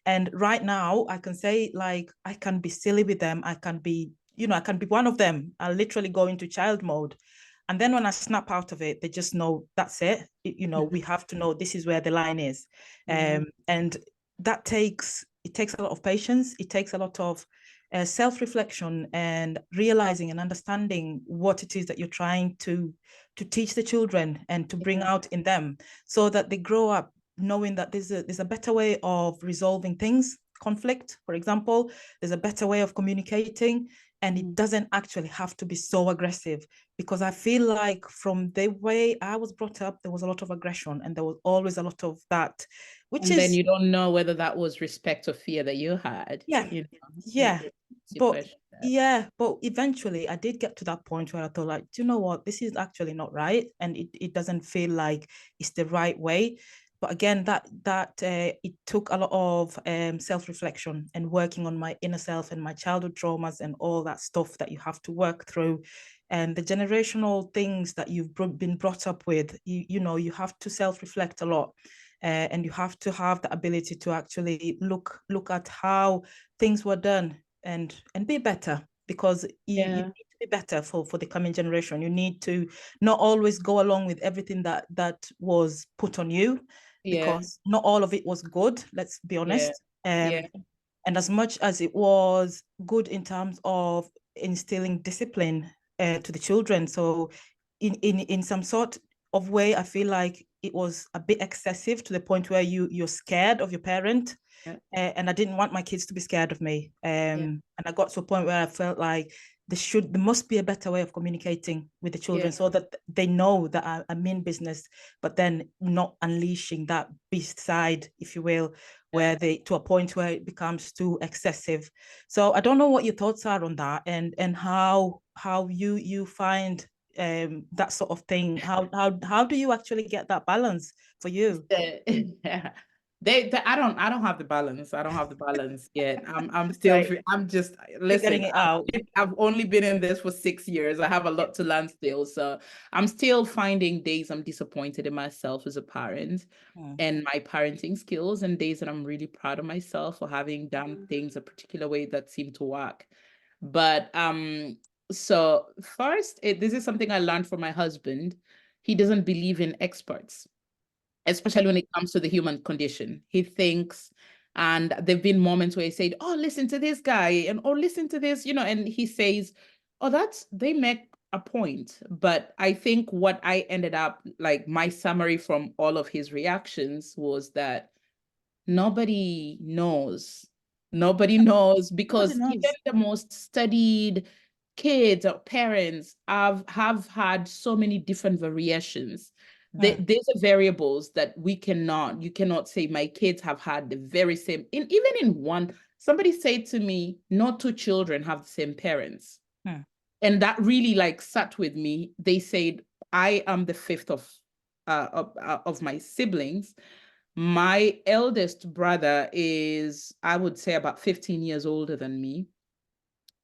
And right now, I can say, like, I can be silly with them. I can be, I can be one of them. I literally go into child mode. And then when I snap out of it, they just know that's it. We have to know this is where the line is. And it takes a lot of patience. It takes a lot of self-reflection and realizing and understanding what it is that you're trying to teach the children and to bring out in them, so that they grow up knowing that there's a better way of resolving things, conflict, for example. There's a better way of communicating, and it doesn't actually have to be so aggressive, because I feel like from the way I was brought up, there was a lot of aggression and there was always a lot of that, which And then is, you don't know whether that was respect or fear that you had, yeah, you know. yeah. You But question that. yeah, but eventually I did get to that point where I thought, like, do you know what? This is actually not right. And it doesn't feel like it's the right way. But again, that it took a lot of self-reflection and working on my inner self and my childhood traumas and all that stuff that you have to work through, and the generational things that you've been brought up with. You have to self-reflect a lot. And you have to have the ability to actually look at how things were done, and be better, because you Yeah, need to be better for the coming generation. You need to not always go along with everything that was put on you, yeah, because not all of it was good, let's be yeah, honest. yeah, And as much as it was good in terms of instilling discipline to the children, so in some sort of way, I feel like it was a bit excessive, to the point where you're scared of your parent. yeah, And I didn't want my kids to be scared of me. yeah, And I got to a point where I felt like there must be a better way of communicating with the yeah, children, so that they know that I mean business, but then not unleashing that beast side, if you will, yeah. where they to a point where it becomes too excessive. So I don't know what your thoughts are on that, and how you find that sort of thing. How do you actually get that balance for you? Yeah. I don't have the balance. I don't have the balance yet. I'm still Right, I'm just figuring listen, it out. I've only been in this for 6 years. I have a Yeah. lot to learn still. So I'm still finding days I'm disappointed in myself as a parent Hmm. and my parenting skills, and days that I'm really proud of myself for having done things a particular way that seem to work. But so first, this is something I learned from my husband. He doesn't believe in experts, especially when it comes to the human condition. He thinks, and there've been moments where he said, "Oh, listen to this guy," and "Oh, listen to this," and he says, "Oh, they make a point." But I think what I ended up like my summary from all of his reactions was that nobody knows. Nobody knows Nobody because even knows. the most studied kids or parents have had so many different variations. Hmm. These are variables that you cannot say my kids have had the very same, even in one. Somebody said to me, no two children have the same parents. Hmm. And that really like sat with me. They said, I am the fifth of my siblings. My eldest brother is, I would say, about 15 years older than me.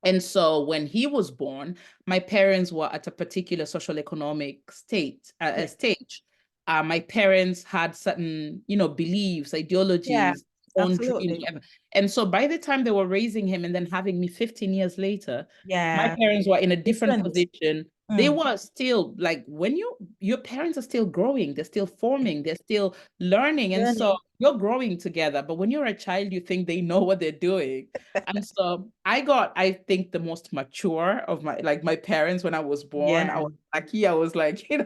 And so when he was born, my parents were at a particular social economic Yeah. stage. My parents had certain, beliefs, Yeah. ideologies, own dreams, Absolutely. whatever. And so by the time they were raising him and then having me 15 years later, my Yeah. parents were in a different Different. position. They Hmm. were still like when your parents are still growing, they're still forming, they're still learning. And so Learning. you're growing together. But when you're a child, you think they know what they're doing. And so I think, the most mature of my parents when I was born. I Yeah. was lucky. I was like, they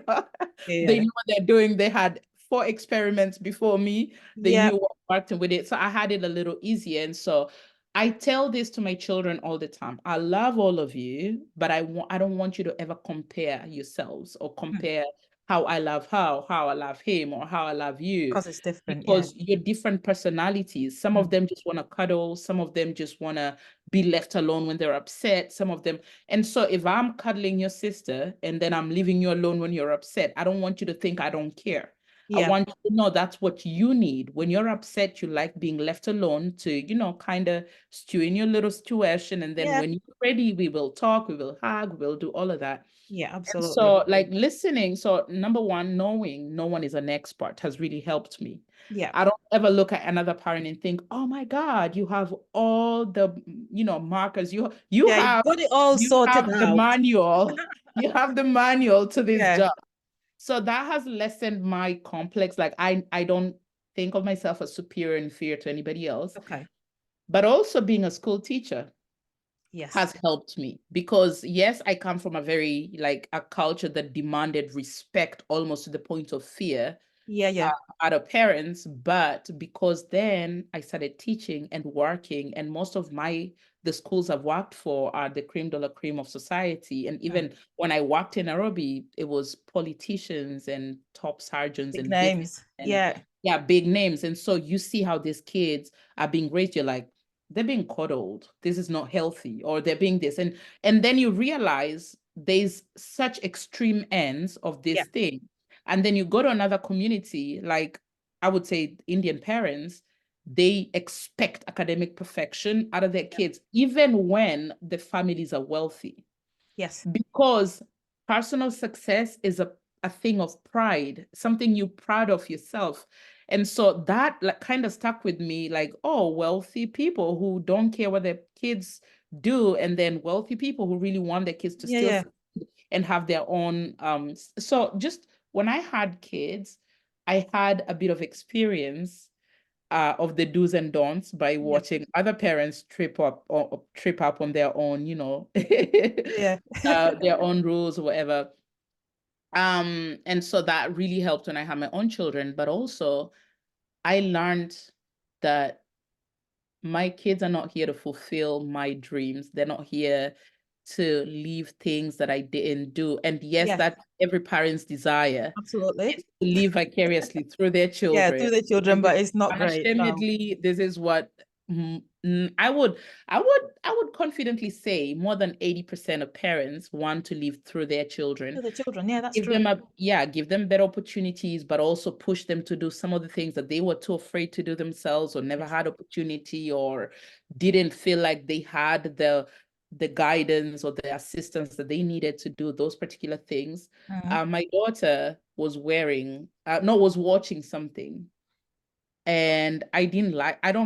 Yeah. knew what they're doing. They had 4 experiments before me. They knew Yep. what worked with it. So I had it a little easier. And so I tell this to my children all the time. I love all of you, but I don't want you to ever compare yourselves or Hmm. compare how I love her, how I love him, or how I love you, Because it's different. Yeah. because you're different personalities. Some of Hmm. them just want to cuddle, some of them just want to be left alone when they're upset, some of them. And so if I'm cuddling your sister and then I'm leaving you alone when you're upset, I don't want you to think I don't care. I Yeah. want you to know that's what you need. When you're upset, you like being left alone to, kind of stew in your little situation. And then Yeah. when you're ready, we will talk, we will hug, we will do all of that. Yeah, And absolutely. so, like, listening. So, number one, knowing no one is an expert has really helped me. Yeah. I don't ever look at another parent and think, oh my God, you have all the, markers. You Yeah, you got it all you sorted have the out. manual. You have the manual to this Yeah. job. So that has lessened my complex. Like I don't think of myself as superior and inferior to anybody else. Okay. But also being a school teacher Yes. has helped me because yes, I come from a culture that demanded respect almost to the point of fear Yeah, yeah. out of parents, but because then I started teaching and working, and most of the schools I've worked for are the cream de la cream of society. And Mm. even when I worked in Nairobi, it was politicians and top sergeants Big and business names. and Yeah. yeah, big names. And so you see how these kids are being raised. You're like, they're being coddled. This is not healthy, or they're being this. And then you realize there's such extreme ends of Yeah. this thing. And then you go to another community, like I would say Indian parents, they expect academic perfection out of their Yeah. kids, even when the families are wealthy, Yes. because personal success is a thing of pride, something you're proud of yourself. And so that like kind of stuck with me, like, oh, wealthy people who don't care what their kids do, and then wealthy people who really want their kids to Yeah, still yeah. succeed and have their own so just when I had kids, I had a bit of experience of the do's and don'ts by Yeah. watching other parents trip up on their own, Yeah. their own rules or whatever. And so that really helped when I had my own children. But also, I learned that my kids are not here to fulfill my dreams. They're not here to leave things that I didn't do. And yes, Yeah, that's every parent's desire absolutely. is to live vicariously through their Yeah, children. to the children, This is but it's not great. No. unashamedly, this is what I would confidently say more than 80% of parents want to live through their children. To the children. Yeah, that's Give true. them give them better opportunities, but also push them to do some of the things that they were too afraid to do themselves, or never Yes. had opportunity, or didn't feel like they had the guidance or the assistance that they needed to do those particular things. Mhm. My daughter was was watching something, and I don't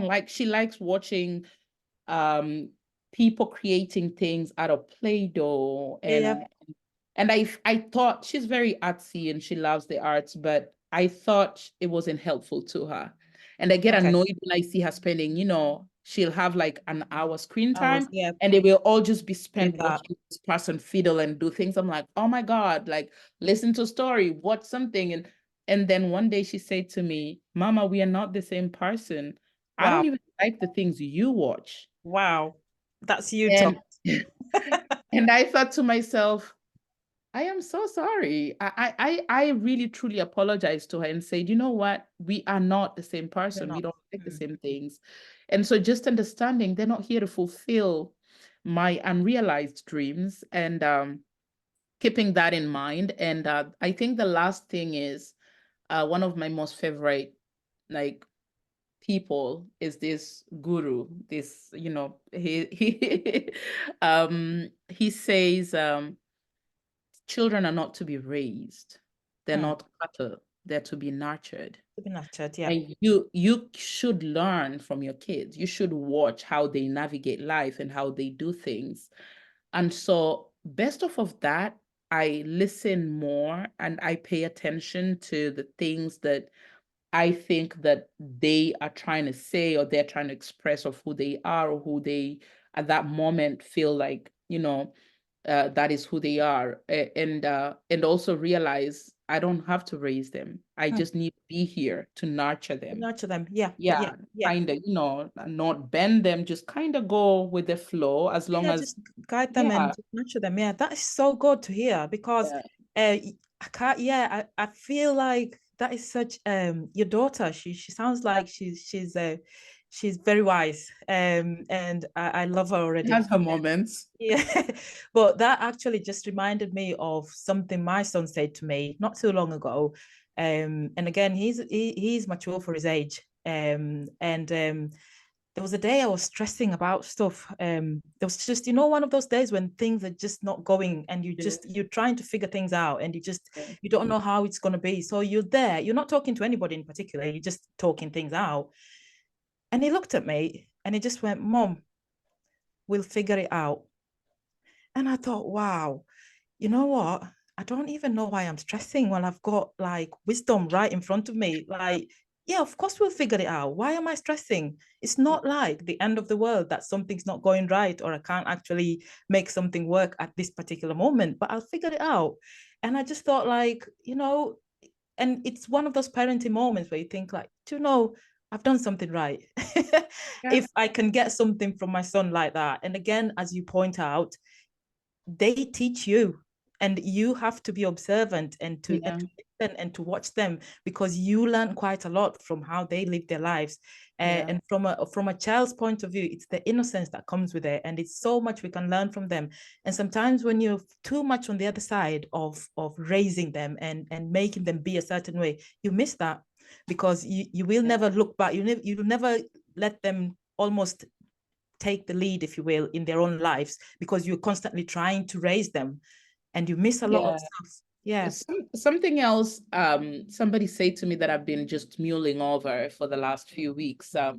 like, she likes watching um people creating things out of Play-Doh. Yeah, yeah. And I thought she's very artsy and she loves the arts, but I thought it wasn't helpful to her. And I get Okay. annoyed when I see her spending, she'll have like an hour screen I was, time, yeah, and it will all just be with spent that. watching this person fiddle and do things. I'm like, oh my God, like listen to a story, watch something. And then one day she said to me, Mama, we are not the same person. I Wow. don't even like the things you watch. Wow. That's you talk. And and I thought to myself, I am so sorry. I really truly apologized to her and said, you know what? We are not the same You're person. We not. don't like the Mm. same things. And so just understanding they're not here to fulfill my unrealized dreams, and keeping that in mind. And I think the last thing is one of my most favorite like people is this guru. This, he says children are not to be raised. They're Mm. not cattle. They're to be nurtured. To be nurtured. Yeah. And you should learn from your kids. You should watch how they navigate life and how they do things. And so, best of that, I listen more and I pay attention to the things that I think that they are trying to say, or they're trying to express, of who they are, or who they at that moment feel like, that is who they are. And also realize I don't have to raise them. I Mm. just need to be here to nurture To them. nurture them. Yeah. Yeah. Yeah, Yeah. kind of, not bend them, just kind of go with the flow, as long Yeah, as, just guide them yeah, and just nurture them. Yeah, that is so good to hear because yeah, I can't, yeah, I feel like that is such your daughter, she sounds like she's very wise. And I love her it already. has her moments. Yeah, but that actually just reminded me of something my son said to me not too long ago. And again, he's mature for his age. There was a day I was stressing about stuff. There was just, one of those days when things are just not going, and you're trying to figure things out, and you don't know how it's going to be. So you're there, you're not talking to anybody in particular, you're just talking things out. And he looked at me and he just went, Mom, we'll figure it out. And I thought, wow, you know what? I don't even know why I'm stressing when I've got like wisdom right in front of me. Like, yeah, of course we'll figure it out. Why am I stressing? It's not like the end of the world that something's not going right or I can't actually make something work at this particular moment, but I'll figure it out. And I just thought, like, and it's one of those parenting moments where you think, like, I've done something right. If I can get something from my son like that. And again, as you point out, they teach you, and you have to be observant and to listen and to watch them, because you learn quite a lot from how they live their lives. And from a child's point of view, it's the innocence that comes with it, and it's so much we can learn from them. And sometimes when you're too much on the other side of raising them and making them be a certain way, you miss that, because you will never look back. You'll never let them almost take the lead, if you will, in their own lives, because you're constantly trying to raise them, and you miss a lot of stuff. Yeah. Something else, somebody said to me that I've been just mulling over for the last few weeks. I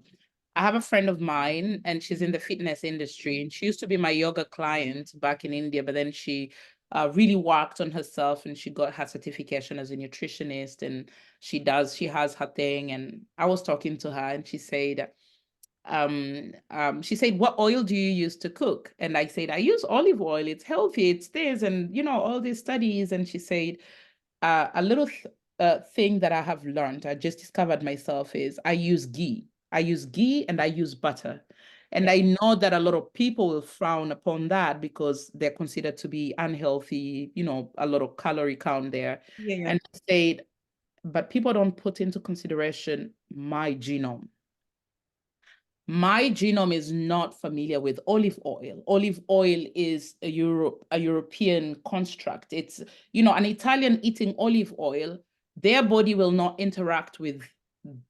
have a friend of mine, and she's in the fitness industry, and she used to be my yoga client back in India, but then she really worked on herself, and she got her certification as a nutritionist, and she has her thing. And I was talking to her, and she said, what oil do you use to cook? And I said, I use olive oil, it's healthy, it's this, and all these studies. And she said, a little thing that I have learned, I just discovered myself, is I use ghee and I use butter. And I know that a lot of people will frown upon that because they're considered to be unhealthy, a lot of calorie count there. And I said, but people don't put into consideration my genome. My genome is not familiar with olive oil. Olive oil is a European construct. It's, an Italian eating olive oil, their body will not interact with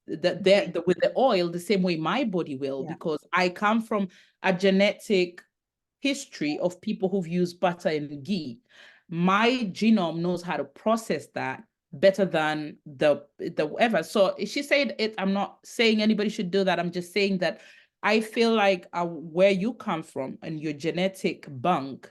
the oil the same way my body will, because I come from a genetic history of people who've used butter and ghee. My genome knows how to process that better than the whatever. So she said it. I'm not saying anybody should do that. I'm just saying that I feel like where you come from and your genetic bank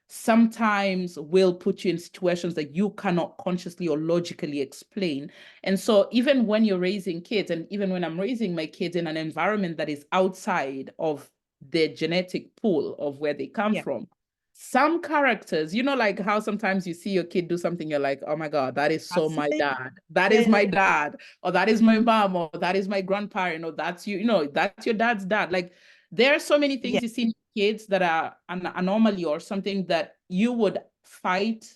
sometimes will put you in situations that you cannot consciously or logically explain. And so even when you're raising kids, and even when I'm raising my kids in an environment that is outside of their genetic pool of where they come from, some characters, like how sometimes you see your kid do something, you're like, oh my God, that is so my dad. That is my dad, or that is my mom, or that is my grandparent, or that's that's your dad's dad. Like, there are so many things you see in kids that are an anomaly or something that you would fight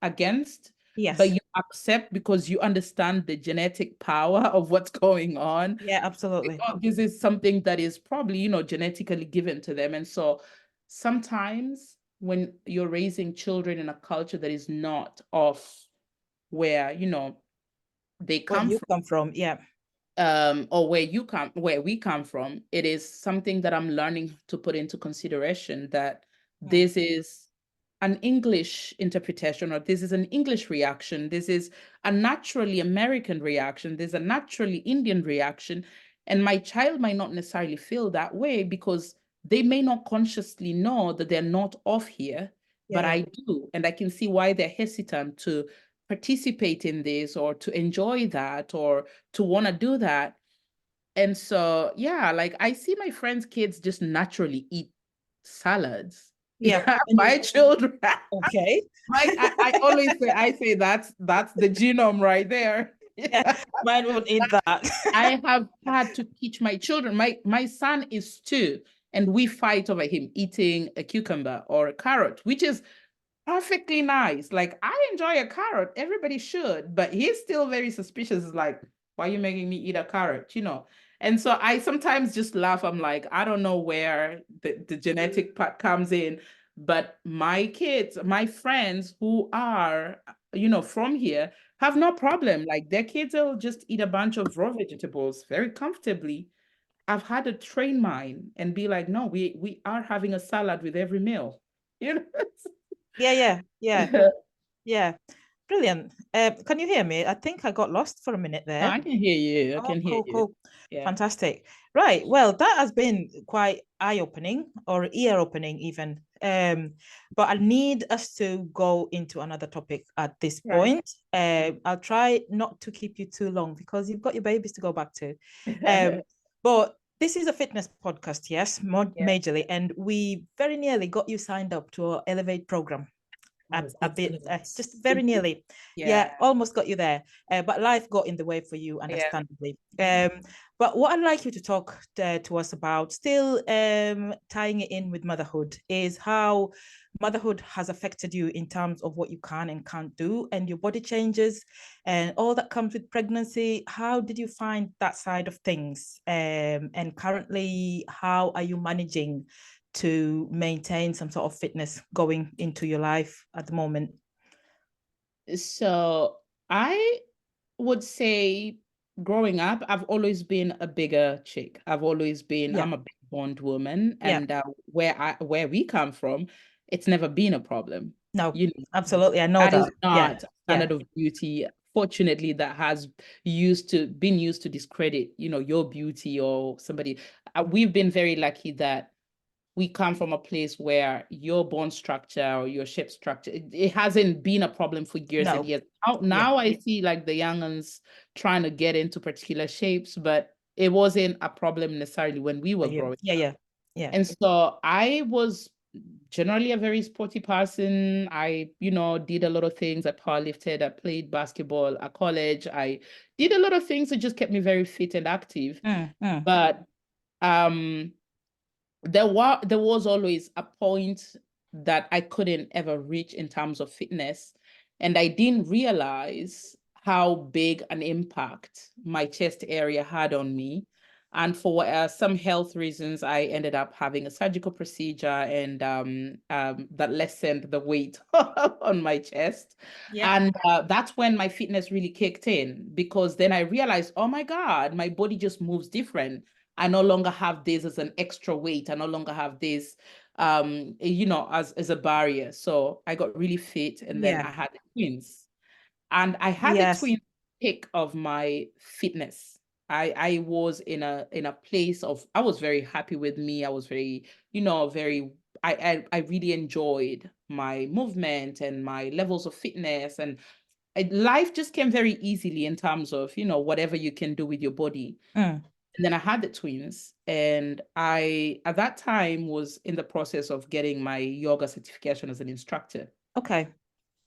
against, but you accept because you understand the genetic power of what's going on. Yeah, absolutely. Because this is something that is probably, genetically given to them. And so sometimes when you're raising children in a culture that is not of where, they come from, or where we come from, it is something that I'm learning to put into consideration, that this is an English interpretation, or this is an English reaction, this is a naturally American reaction, there's a naturally Indian reaction, and my child might not necessarily feel that way because they may not consciously know that they're not of here, but I do, and I can see why they're hesitant to participate in this or to enjoy that or to want to do that. And so, like, I see my friends' kids just naturally eat salads. My children. Okay. I always say that's the genome right there. Mine won't eat that. I have had to teach my children. My son is 2, and we fight over him eating a cucumber or a carrot, which is perfectly nice. Like, I enjoy a carrot. Everybody should, but he's still very suspicious. It's like, why are you making me eat a carrot? And so I sometimes just laugh. I'm like, I don't know where the genetic part comes in, but my kids, my friends who are from here have no problem. Like their kids will just eat a bunch of raw vegetables very comfortably. I've had to train mine and be like, no, we are having a salad with every meal. You know? Yeah. Yeah. Brilliant. Can you hear me? I think I got lost for a minute No, there. I can hear you. I Oh, can hear you. cool. Yeah. Fantastic. Right. Well, that has been quite eye-opening or ear-opening even. But I need us to go into another topic at this Right. point. I'll try not to keep you too long because you've got your babies to go back to. But this is a fitness podcast, yes, Yeah. majorly, and we very nearly got you signed up to our Elevate program a Good to bit, know. just very nearly. Yeah. Yeah, almost got you there. But life got in the way for you, Yeah. understandably. But what I'd like you to talk to us about, still tying it in with motherhood, is how motherhood has affected you in terms of what you can and can't do, and your body changes, and all that comes with pregnancy. How did you find that side of things? And currently, how are you managing to maintain some sort of fitness going into your life at the moment? So I would say growing up, I've always been a bigger chick. Yeah. I'm a big boned woman, Yeah. and where we come from, it's never been a problem. No, You know, absolutely. I know that is that. Yeah. not a Yeah. standard of beauty. Fortunately, that has been used to discredit, your beauty or somebody. We've been very lucky that we come from a place where your bone structure or your shape structure, it hasn't been a problem for years and No. years. Yeah. Now I see like the young ones trying to get into particular shapes, but it wasn't a problem necessarily when we For were you. growing Yeah. up. Yeah. Yeah. And so I was generally a very sporty person. I, did a lot of things. I powerlifted, I played basketball at college. I did a lot of things that just kept me very fit and active. Mm. But um there was always a point that I couldn't ever reach in terms of fitness. And I didn't realize how big an impact my chest area had on me. And for some health reasons, I ended up having a surgical procedure, and that lessened the weight on my chest. Yeah. And that's when my fitness really kicked in, because then I realized, oh my God, my body just moves different. I no longer have this as an extra weight. I no longer have this, as a barrier. So I got really fit, and then Yeah. I had the twins, and I had the Yes. twins pick of my fitness. I was in a place of, I was very happy with me. I was very, very, I really enjoyed my movement and my levels of fitness, and life just came very easily in terms of, whatever you can do with your body. Mm. And then I had the twins, and I, at that time, was in the process of getting my yoga certification as an instructor. Okay.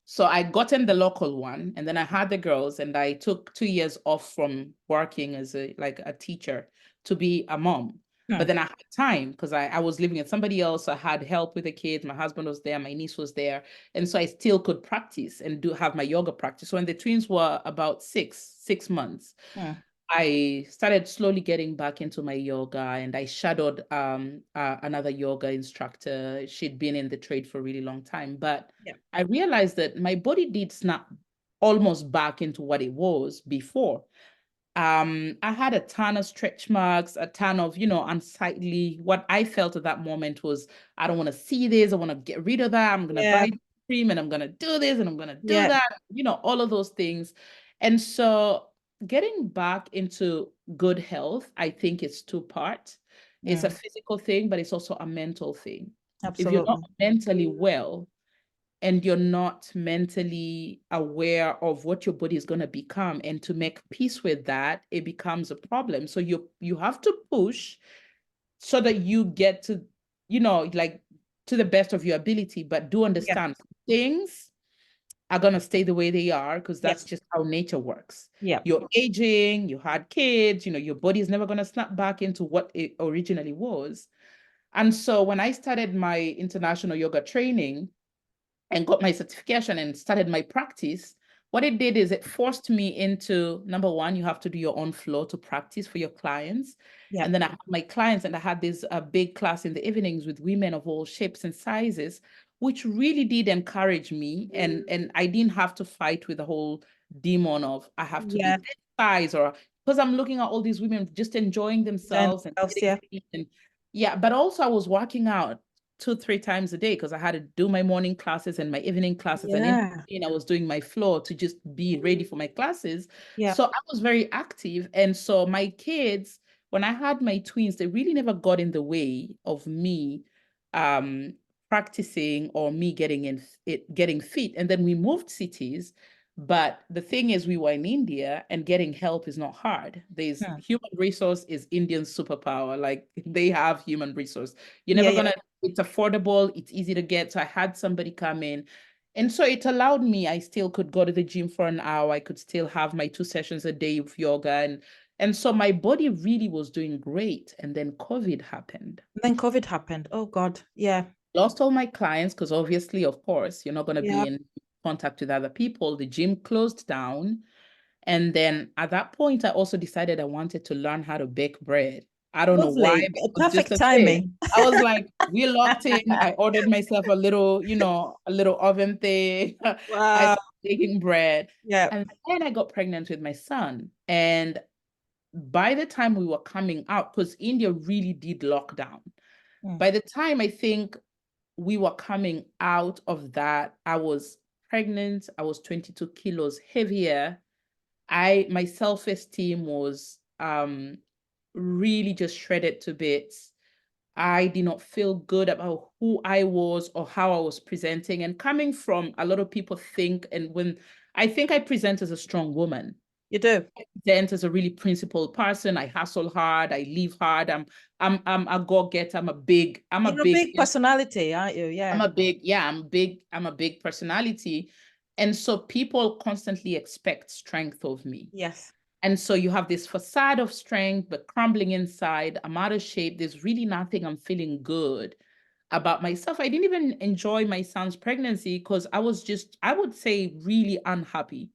So I gotten the local one, and then I had the girls, and I took 2 years off from working as a teacher to be a mom. But Mm. then I had time because I was living with somebody else. I had help with the kids. My husband was there, my niece was there. And so I still could practice and have my yoga practice. So when the twins were about 6 months, Mm. I started slowly getting back into my yoga, and I shadowed another yoga instructor. She'd been in the trade for a really long time, but Yeah. I realized that my body did snap almost back into what it was before. I had a ton of stretch marks, a ton of, unsightly. What I felt at that moment was, I don't want to see this. I want to get rid of that. I'm going to Yeah. buy cream, and I'm going to do this, and I'm going to do Yeah. that, all of those things. And so getting back into good health, I think it's two part. It's a Mm. physical thing, but it's also a mental thing. If you're not Absolutely. mentally well, and you're not mentally aware of what your body is going to become, and to make peace with that, it becomes a problem. So you have to push so that you get to, like, to the best of your ability, but do Yeah. understand things are going to stay the way they are, because Yeah. that's just how nature works. Yeah. You're aging, you had kids, your body is never going to snap back into what it originally was. And so when I started my international yoga training and got my certification and started my practice, what it did is it forced me into, number one, you have to do your own flow to practice for your clients. Yeah. And then I had my clients, and I had this big class in the evenings with women of all shapes and sizes, which really did encourage me. And I didn't have to fight with the whole demon of I have to be Yeah. this size, or because I'm looking at all these women just enjoying themselves and getting Yeah. fit. And yeah, but also I was working out 2-3 times a day because I had to do my morning classes and my evening classes. And in Yeah. between, I was doing my floor to just be ready for my classes. Yeah. So I was very active. And so my kids, when I had my twins, they really never got in the way of me um practicing or me getting fit. And then we moved cities. But the thing is, we were in India and getting help is not hard. There's human resource is Indian superpower. Like they have human resource. You're Yeah. never Yeah. gonna, it's affordable, it's easy to get. So I had somebody come in. And so it allowed me, I still could go to the gym for an hour. I could still have my 2 sessions a day of yoga. And so my body really was doing great. And then COVID happened. Then COVID happened. Oh God. Yeah. Lost all my clients because obviously, of course, you're not going to be Yeah. in contact with other people. The gym closed down. And then at that point, I also decided I wanted to learn how to bake bread. I don't know why, Lovely. but it was just Perfect a thing. timing. I was like, we locked in. I ordered myself a little, a little oven thing. I Wow. started baking bread. Yeah. And then I got pregnant with my son. And by the time we were coming out, because India really did lock down, by the time I think we were coming out of that, I was pregnant. I was 22 kilos heavier. My self-esteem was really just shredded to bits. I did not feel good about who I was or how I was presenting. And coming from, a lot of people think, and when I think I present as a strong woman. You do. I present as a really principled person. I hustle hard. I live hard. I'm a go-getter. You're a big personality, aren't you? Yeah. I'm a big personality. And so people constantly expect strength of me. Yes. And so you have this facade of strength, but crumbling inside. I'm out of shape. There's really nothing I'm feeling good about myself. I didn't even enjoy my son's pregnancy because I was just, I would say, really unhappy.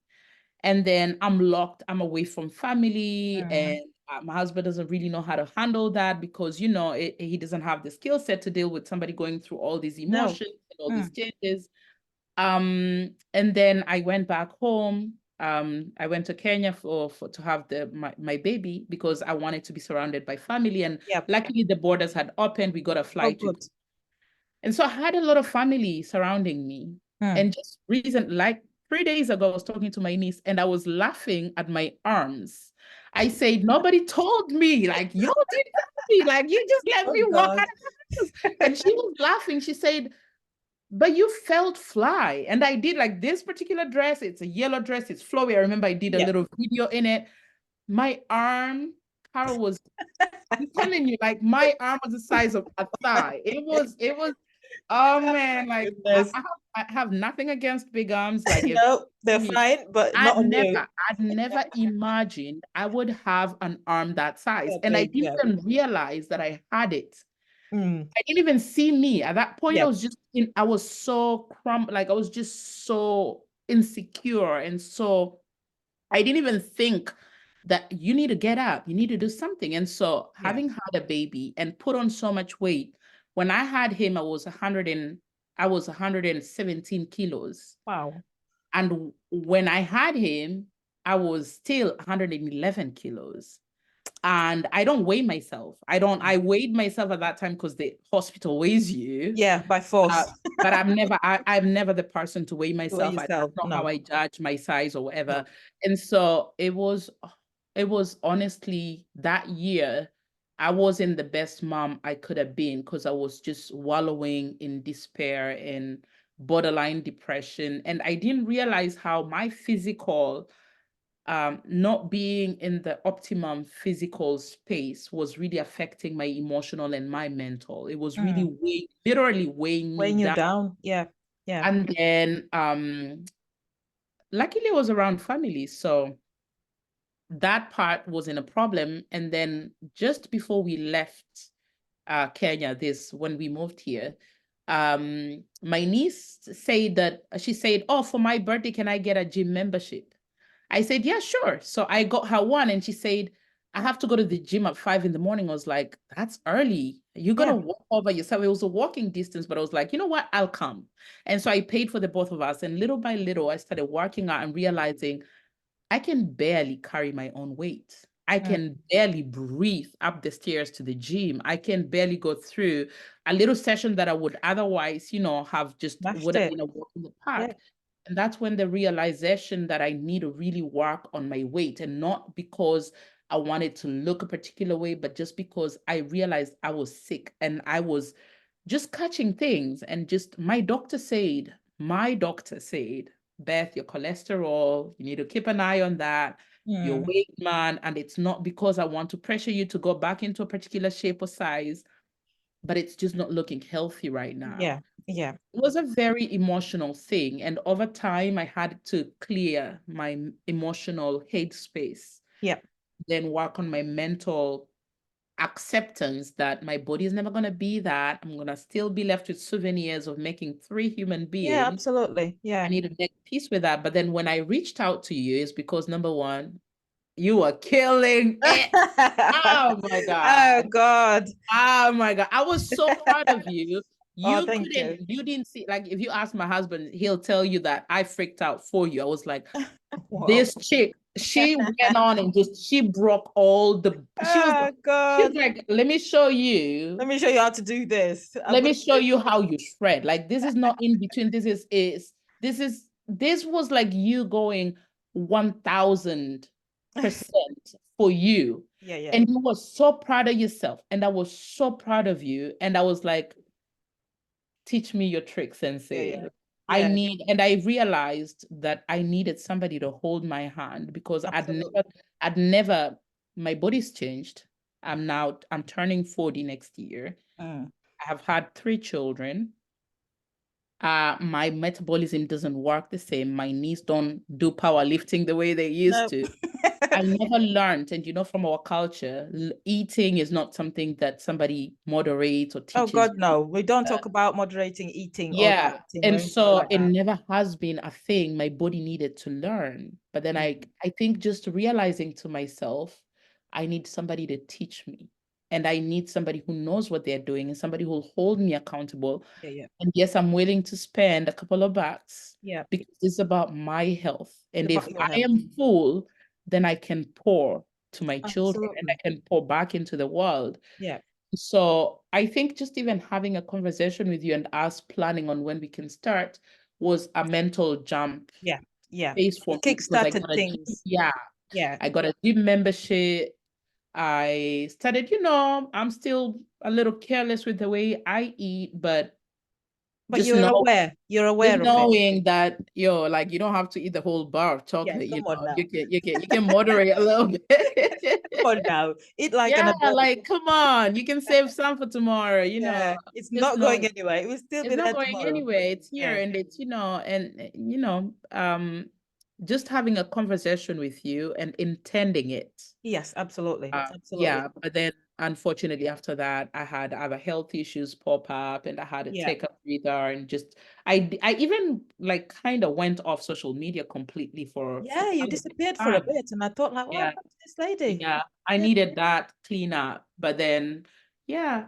And then I'm locked, I'm away from family, and my husband doesn't really know how to handle that because, he doesn't have the skill set to deal with somebody going through all these No. emotions and all these changes. And then I went back home. I went to Kenya to have my baby because I wanted to be surrounded by family. And luckily the borders had opened. We got a flight to. And so I had a lot of family surrounding me. And just like 3 days ago, I was talking to my niece and I was laughing at my arms. I said, nobody told me, like, you didn't tell me, like, you just let me walk out of the house. And she was laughing. She said, but you felt fly. And I did, like, this particular dress. It's a yellow dress. It's flowy. I remember I did a little video in it. My arm, Carol, was, I'm telling you, like, my arm was the size of a thigh. It was, oh man, like, I have nothing against big arms. Like, no, they're fine, but not on you. I'd never imagined I would have an arm that size. And I didn't even realize that I had it. I didn't even see me. At that point, I was so like I was just so insecure. And so I didn't even think that you need to get up, you need to do something. And so having had a baby and put on so much weight, when I had him, I was 117 kilos. Wow. And when I had him, I was still 111 kilos. And I don't weigh myself. I weighed myself at that time because the hospital weighs you. Yeah, by force. But I'm never the person to weigh myself. That's not how I judge my size or whatever. And so it was honestly that year, I wasn't the best mom I could have been because I was just wallowing in despair and borderline depression. And I didn't realize how my physical not being in the optimum physical space was really affecting my emotional and my mental. It was really literally weighing me down. Yeah. And then luckily it was around family. So that part wasn't a problem. And then just before we left Kenya, when we moved here, my niece she said, oh, for my birthday, can I get a gym membership? I said, yeah, sure. So I got her one and she said, I have to go to the gym at 5 a.m. I was like, that's early. You're Yeah. gonna walk over yourself. It was a walking distance, but I was like, you know what? I'll come. And so I paid for the both of us. And little by little, I started working out and realizing I can barely carry my own weight. I can barely breathe up the stairs to the gym. I can barely go through a little session that I would otherwise, have just Mashed would have it. been a walk in the Yeah. park. And that's when the realization that I need to really work on my weight, and not because I wanted to look a particular way, but just because I realized I was sick and I was just catching things. And just my doctor said, Beth, your cholesterol, you need to keep an eye on that. Your weight, man. And it's not because I want to pressure you to go back into a particular shape or size, but it's just not looking healthy right now. Yeah. Yeah. It was a very emotional thing. And over time, I had to clear my emotional headspace, Yeah. then work on my mental acceptance that my body is never going to be that. I'm going to still be left with souvenirs of making 3 human Yeah, beings. absolutely. I Yeah. need to make peace with that. But then when I reached out to you, is because number one, you are killing it. Oh my Oh God. God. Oh my God. I was so proud of you. Oh, thank you. You didn't see, like, if you ask my husband, he'll tell you that I freaked out for you. I was like, Wow. this chick, she went on and she broke all Oh she's God. like, let me show you. Let me show you how to do this. I'm Let me gonna show you how you shred. Like, this is not in between. This was like you going 1000% for you. Yeah, yeah. And you were so proud of yourself. And I was so proud of you. And I was like, teach me your trick, Yeah, yeah. sensei. Yeah, And I realized that I needed somebody to hold my hand, because absolutely. I'd never, my body's changed. I'm turning 40 next year. Mm. I have had 3 children. My metabolism doesn't work the same. My knees don't do powerlifting the way they used No. to. I never learned, and from our culture, eating is not something that somebody moderates or Oh teaches God, you. no. We don't talk about moderating eating or Yeah. dieting or And anything so like it that. never has been a thing my body needed to learn. But then I think just realizing to myself, I need somebody to teach me. And I need somebody who knows what they're doing, and somebody who will hold me accountable. Yeah, yeah. And yes, I'm willing to spend a couple of bucks, Yeah. because it's about my health. It's And if about your I health. am full, then I can pour to my children, and I Absolutely. can pour back into the world. Yeah. So I think just even having a conversation with you and us planning on when we can start was a mental jump Yeah. Yeah. phase for It me, because I kick-started got a gym. things. Yeah, Yeah. I got a gym membership. I started, I'm still a little careless with the way I eat, but But just you're know, aware. You're just aware of it. knowing that, like, you don't have to eat the whole bar of Yeah, chocolate, come on now. you can moderate a little bit. Come on now. Eat like an Yeah, adult. like, come on, you can save some for tomorrow, Yeah. It's just not going know anywhere. It will still it's be not there going tomorrow. anywhere. It's here, Yeah. and it's, just having a conversation with you and intending it. Yes, absolutely. Absolutely. Yeah, but then unfortunately after that, I had other health issues pop up, and I had to Yeah. take a breather, and just I even like kind of went off social media completely for Yeah, you quite a bit disappeared of for a time. bit, and I thought, like, what Yeah, happened to this lady? yeah. I Yeah, needed that cleanup, but then yeah,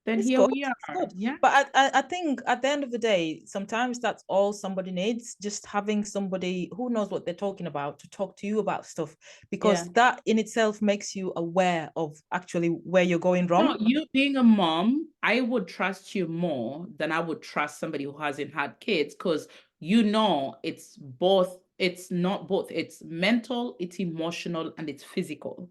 then it's here good. we It's are. good. Yeah. But I think at the end of the day, sometimes that's all somebody needs, just having somebody who knows what they're talking about to talk to you about stuff, Yeah. because that in itself makes you aware of actually where you're going No, wrong. you being a mom, I would trust you more than I would trust somebody who hasn't had kids, because it's both, it's not both, it's mental, it's emotional, and it's physical.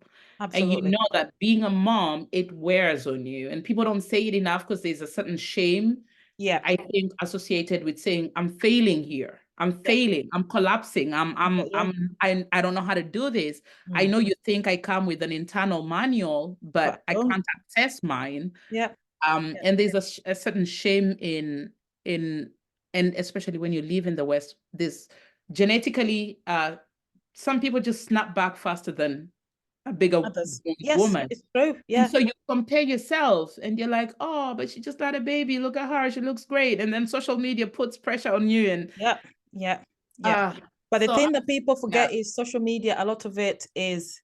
And you Absolutely. know that being a mom, it wears on you. And people don't say it enough, because there's a certain shame, Yeah. I think, associated with saying, I'm failing here. I'm Yeah. failing. I'm collapsing. Yeah. Yeah. I don't know how to do this. I Mm. know you think I come with an internal manual, But but I don't. can't access mine. Yeah. Yeah. And there's a certain shame in and especially when you live in the West, this genetically, some people just snap back faster than a bigger Others. Yes, woman. it's true. And Yeah. so you compare yourself, and you're like, oh, but she just had a baby. Look at her. She looks great. And then social media puts pressure on you. And Yeah. Yeah. Yeah. uh, But the so thing that people yeah, forget is social media, a lot of it is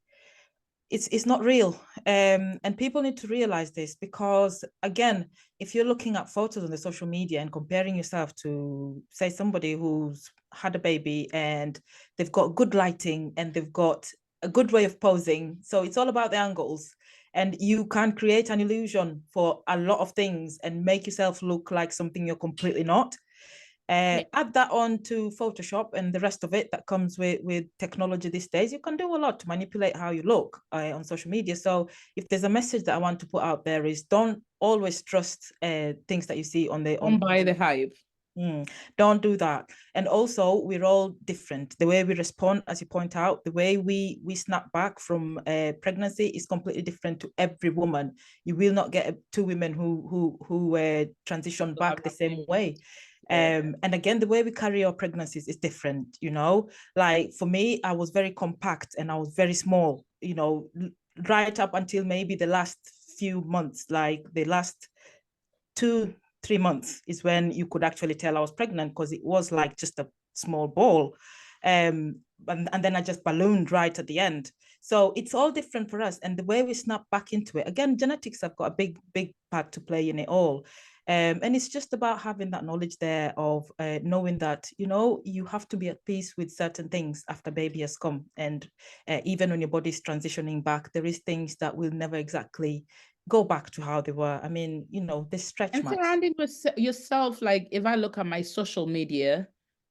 it's not real. And people need to realize this, because again, if you're looking at photos on the social media and comparing yourself to, say, somebody who's had a baby and they've got good lighting and they've got a good way of posing, so it's all about the angles, and you can create an illusion for a lot of things and make yourself look like something you're completely not. Yeah. Add that on to Photoshop and the rest of it that comes with technology these days. You can do a lot to manipulate how you look on social media. So if there's a message that I want to put out there, is don't always trust things that you see on the Don't on. buy the hype. Don't do that. And also, we're all different. The way we respond, as you point out, the way we snap back from pregnancy is completely different to every woman. You will not get two women who transition back the same way. And again, the way we carry our pregnancies is different. Like for me, I was very compact and I was very small. Right up until maybe the last few months, like the last 2-3 months is when you could actually tell I was pregnant, because it was like just a small ball. And then I just ballooned right at the end. So it's all different for us. And the way we snap back into it, again, genetics have got a big part to play in it all. And it's just about having that knowledge there of knowing that, you have to be at peace with certain things after baby has come. And even when your body's transitioning back, there is things that will never exactly go back to how they were. I mean, the stretch And marks. surrounding yourself, like if I look at my social media,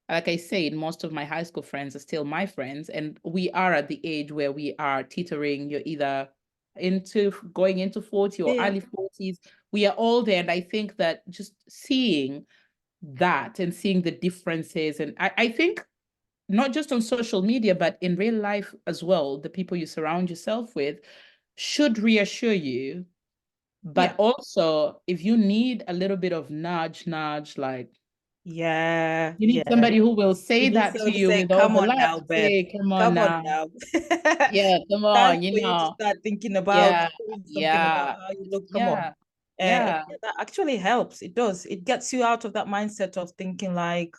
like I said, most of my high school friends are still my friends, and we are at the age where we are teetering. You're either going into 40 or Yeah. early 40s. We are all there. And I think that just seeing that and seeing the differences, and I think not just on social media, but in real life as well, the people you surround yourself with should reassure you. But Yeah. also, if you need a little bit of nudge, like Yeah. you need Yeah. somebody who will You say need that to someone to you say, with all come the on love now, to Beth. say, come on Come on now. now. Yeah, come Time on, for you to start thinking about Yeah, doing something about yeah, how you look. Come on. yeah, yeah, Yeah, that actually helps. It does. It gets you out of that mindset of thinking like,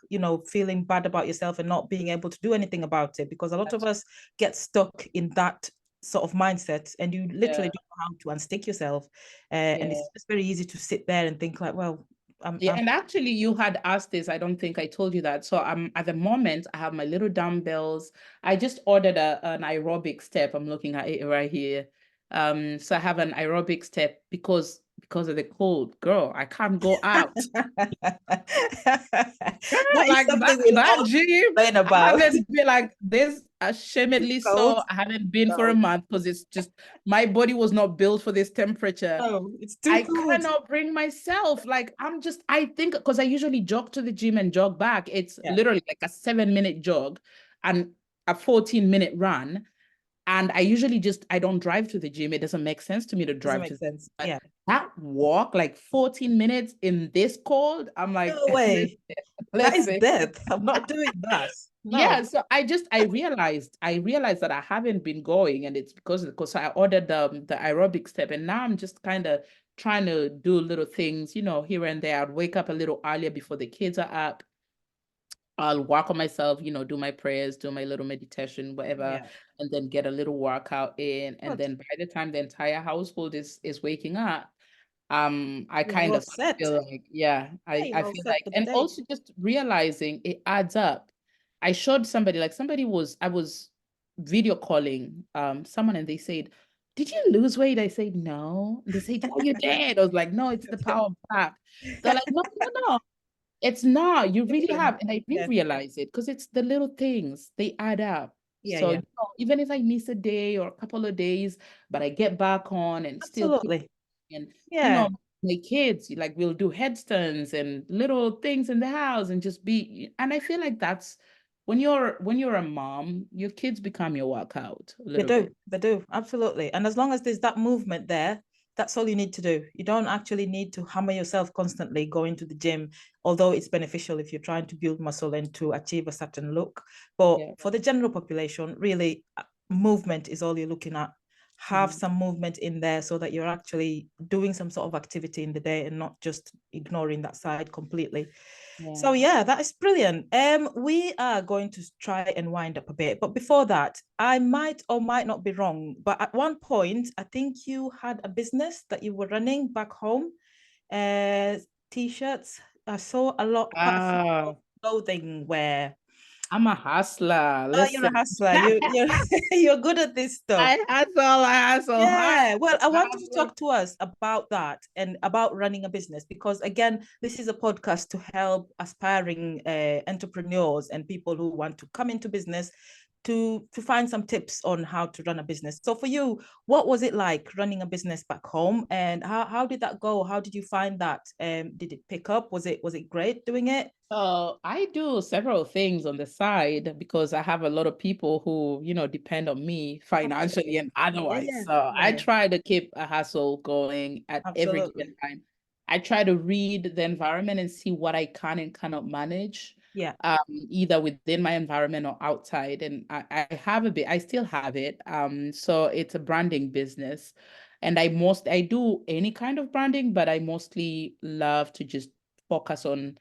feeling bad about yourself and not being able to do anything about it. Because a lot of that's, us get stuck in that sort of mindset, and you literally yeah, don't know how to unstick yourself. And yeah. it's just very easy to sit there and think like, well, Yeah, I'm and actually you had asked this. I don't think I told you that. So I'm at the moment, I have my little dumbbells. I just ordered an aerobic step. I'm looking at it right here. So I have an aerobic step because of the cold. Girl, I can't go out. That is Like something that we'll that all gym, complain I about. haven't been like this It's ashamedly cold. so. I haven't been for a No, month because it's just my body was not built for this temperature. no, it's too I cold. cannot bring myself. Like I think because I usually jog to the gym and jog back. It's Yeah, literally like a 7 minute jog and a 14-minute run. And I usually I don't drive to the gym. It doesn't make sense to me to doesn't drive make to, sense. but Yeah. that walk, like 14 minutes in this cold, I'm like, No way. That is listen. death. I'm not doing that. Yeah, No. so I realized that I haven't been going, and it's because I ordered the aerobic step, and now I'm just kind of trying to do little things, here and there. I'd wake up a little earlier before the kids are up. I'll work on myself, do my prayers, do my little meditation, whatever, Yeah. and then get a little workout in. And Good. then by the time the entire household is waking up, I You're kind all of set. feel like, yeah, Yeah, I you're all feel set like, for the and day. also just realizing it adds up. I showed somebody, like I was video calling someone, and they said, did you lose weight? I said, no. And they said, yeah, you did. I was like, no, it's the power of that. They're like, no, no, no, it's not. You really Different. have. And I did Yeah. realize it because it's the little things, they add up. Yeah, So, yeah. even if I miss a day or a couple of days, but I get back on and still keep, Absolutely. and Yeah. my kids, like we'll do headstands and little things in the house and just be, and I feel like that's when you're a mom, your kids become your workout a They little do. bit. They do. Absolutely. And as long as there's that movement there, that's all you need to do. You don't actually need to hammer yourself constantly going to the gym, although it's beneficial if you're trying to build muscle and to achieve a certain look. But Yeah. for the general population, really, movement is all you're looking at. have some movement in there so that you're actually doing some sort of activity in the day and not just ignoring that side completely. So Yeah. yeah, that is brilliant. We are going to try and wind up a bit, but before that, I might or might not be wrong, but at one point, I think you had a business that you were running back home. Uh, T-shirts. I saw a lot, quite a few Ah, clothing wear. I'm a hustler. Oh, you're a Listen. hustler. You're you're good at this stuff. I hustle hard. Yeah, well, I want I you to work. talk to us about that and about running a business because, again, this is a podcast to help aspiring entrepreneurs and people who want to come into business to find some tips on how to run a business. So, for you, what was it like running a business back home, and how did that go? How did you find that? Did it pick up? Was it great doing it? So I do several things on the side because I have a lot of people who, depend on me financially and Yeah, otherwise. yeah, So I yeah, try to keep a hustle going at every given absolutely. time. I try to read the environment and see what I can and cannot manage, Yeah, either within my environment or outside. And I have a bit, I still have it. So it's a branding business. And I do any kind of branding, but I mostly love to just focus on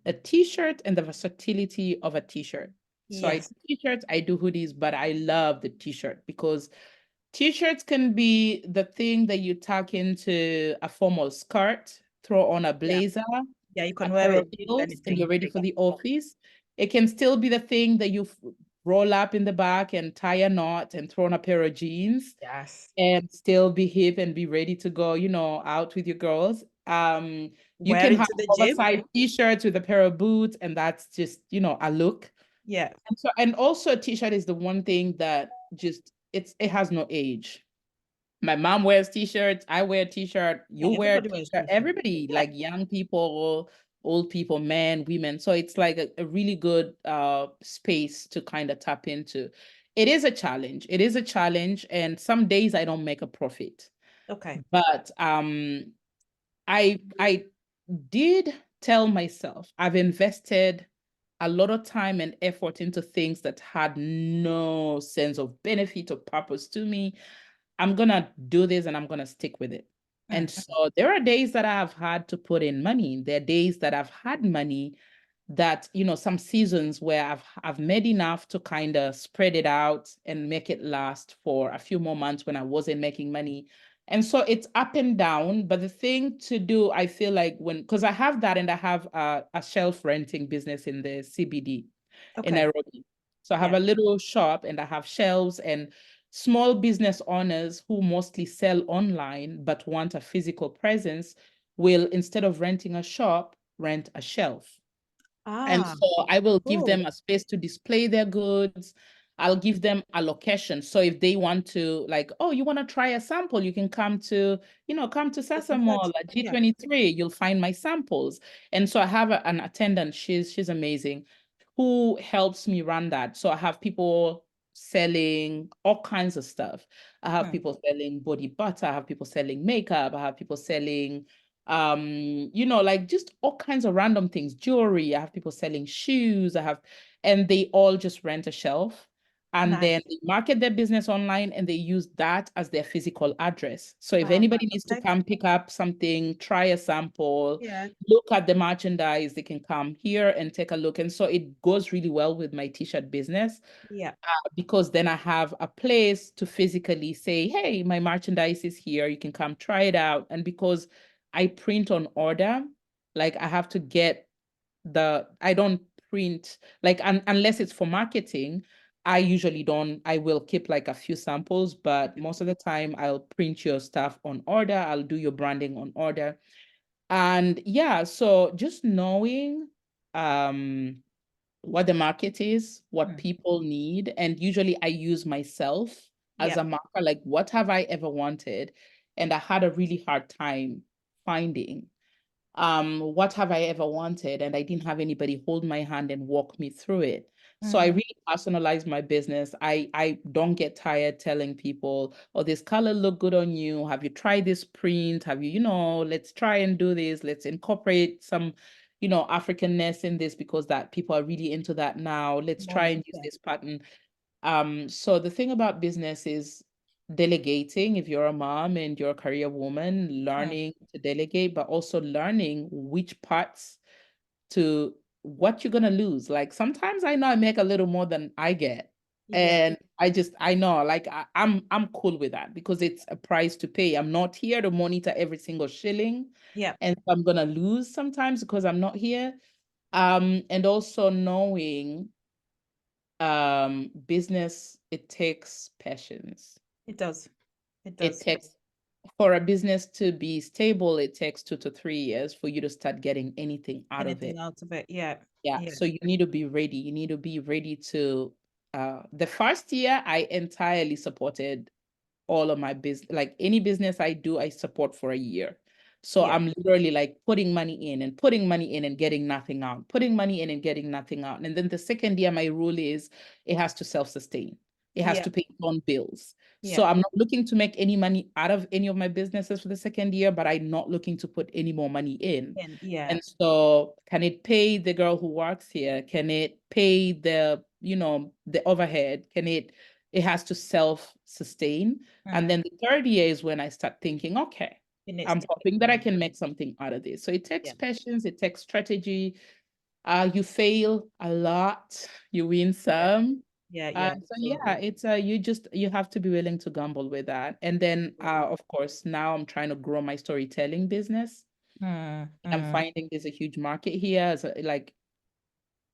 a t-shirt and the versatility of a t-shirt. So I do yes, t-shirts, I do hoodies, but I love the t-shirt because t-shirts can be the thing that you tuck into a formal skirt, throw on a yeah, blazer, yeah. You a can wear pair of it with heels, and you're anything, ready pretty for the much. office. It can still be the thing that you roll up in the back and tie a knot and throw on a pair of jeans Yes. and still be hip and be ready to go, out with your girls. You Wear can it have to the gym. oversized t-shirts with a pair of boots, and that's just, a look. Yeah. And also a t-shirt is the one thing that just it has no age. My mom wears t-shirts, I wear t-shirt, you Yeah, wear everybody wears t-shirt, t-shirt. everybody, Yeah. like young people, old people, men, women. So it's like a really good space to kind of tap into. It is a challenge. It is a challenge. And some days I don't make a profit. Okay. But I did tell myself I've invested a lot of time and effort into things that had no sense of benefit or purpose to me. I'm gonna do this and I'm gonna stick with it. And Mhm. so there are days that I've had to put in money. There are days that I've had money that, some seasons where I've made enough to kind of spread it out and make it last for a few more months when I wasn't making money. And so it's up and down. But the thing to do, I feel like because I have that and I have a shelf renting business in the CBD in Okay. Nairobi. So I have Yeah. a little shop and I have shelves and small business owners who mostly sell online but want a physical presence will, instead of renting a shop, rent a shelf. And Ah, so I will give cool. them a space to display their goods. I'll give them a location. So if they want to, like, oh, you want to try a sample, you can come to Just in Sasa touch. Mall at Yeah. G23. You'll find my samples. And so I have an attendant. She's amazing, who helps me run that. So I have people selling all kinds of stuff. I have Mm. people selling body butter. I have people selling makeup. I have people selling like just all kinds of random things, jewelry. I have people selling shoes. And they all just rent a shelf and then Nice. they market their business online and they use that as their physical address. So if Ah, anybody needs to okay. come pick up something, try a sample, Yeah. look at the merchandise, they can come here and take a look. And so it goes really well with my t-shirt business Yeah. because then I have a place to physically say, hey, my merchandise is here. You can come try it out. And because I print on order, like I have to get I don't print, like, unless it's for marketing, I will keep like a few samples, but most of the time I'll print your stuff on order. I'll do your branding on order. And yeah, so just knowing, um, what the market is, what Mm. people need. And usually I use myself as Yeah. a marker, like what have I ever wanted? And I had a really hard time finding what have I ever wanted? And I didn't have anybody hold my hand and walk me through it. So I Mm. really personalize my business. I don't get tired telling people, oh, this color look good on you. Have you tried this print? Have you, let's try and do this. Let's incorporate some, Africanness in this because that people are really into that now. Let's try and use Yeah. this pattern. So the thing about business is delegating if you're a mom and you're a career woman, learning to delegate, but also learning which parts to what you're gonna lose. Like sometimes I know I make a little more than I get. Yeah. And I know like I'm cool with that because it's a price to pay. I'm not here to monitor every single shilling. Yeah. And I'm gonna lose sometimes because I'm not here. And also knowing business, it takes patience. It does. It It does. takes for a business to be stable, it takes 2 to 3 years for you to start getting anything out of Anything it. out of it. Yeah. Yeah, Yeah. so you need to be ready. You need to be ready to the first year I entirely supported all of my business, like any business I do, I support for a year. So Yeah. I'm literally like putting money in and putting money in and getting nothing out, putting money in and getting nothing out. And then the second year, my rule is it has to self-sustain. It has Yeah. to pay its own bills. So Yeah. I'm not looking to make any money out of any of my businesses for the second year, but I'm not looking to put any more money in. And yeah. And so can it pay the girl who works here? Can it pay the, the overhead? It has to self-sustain. And then the third year is when I start thinking, okay, And it's I'm taking hoping that I money. can make something out of this. So it takes Yeah. patience, it takes strategy. You fail a lot, you win Yeah. some. Yeah. Yeah. So yeah, Absolutely. it's you have to be willing to gamble with that. And then of course now I'm trying to grow my storytelling business. I'm finding there's a huge market here. So, like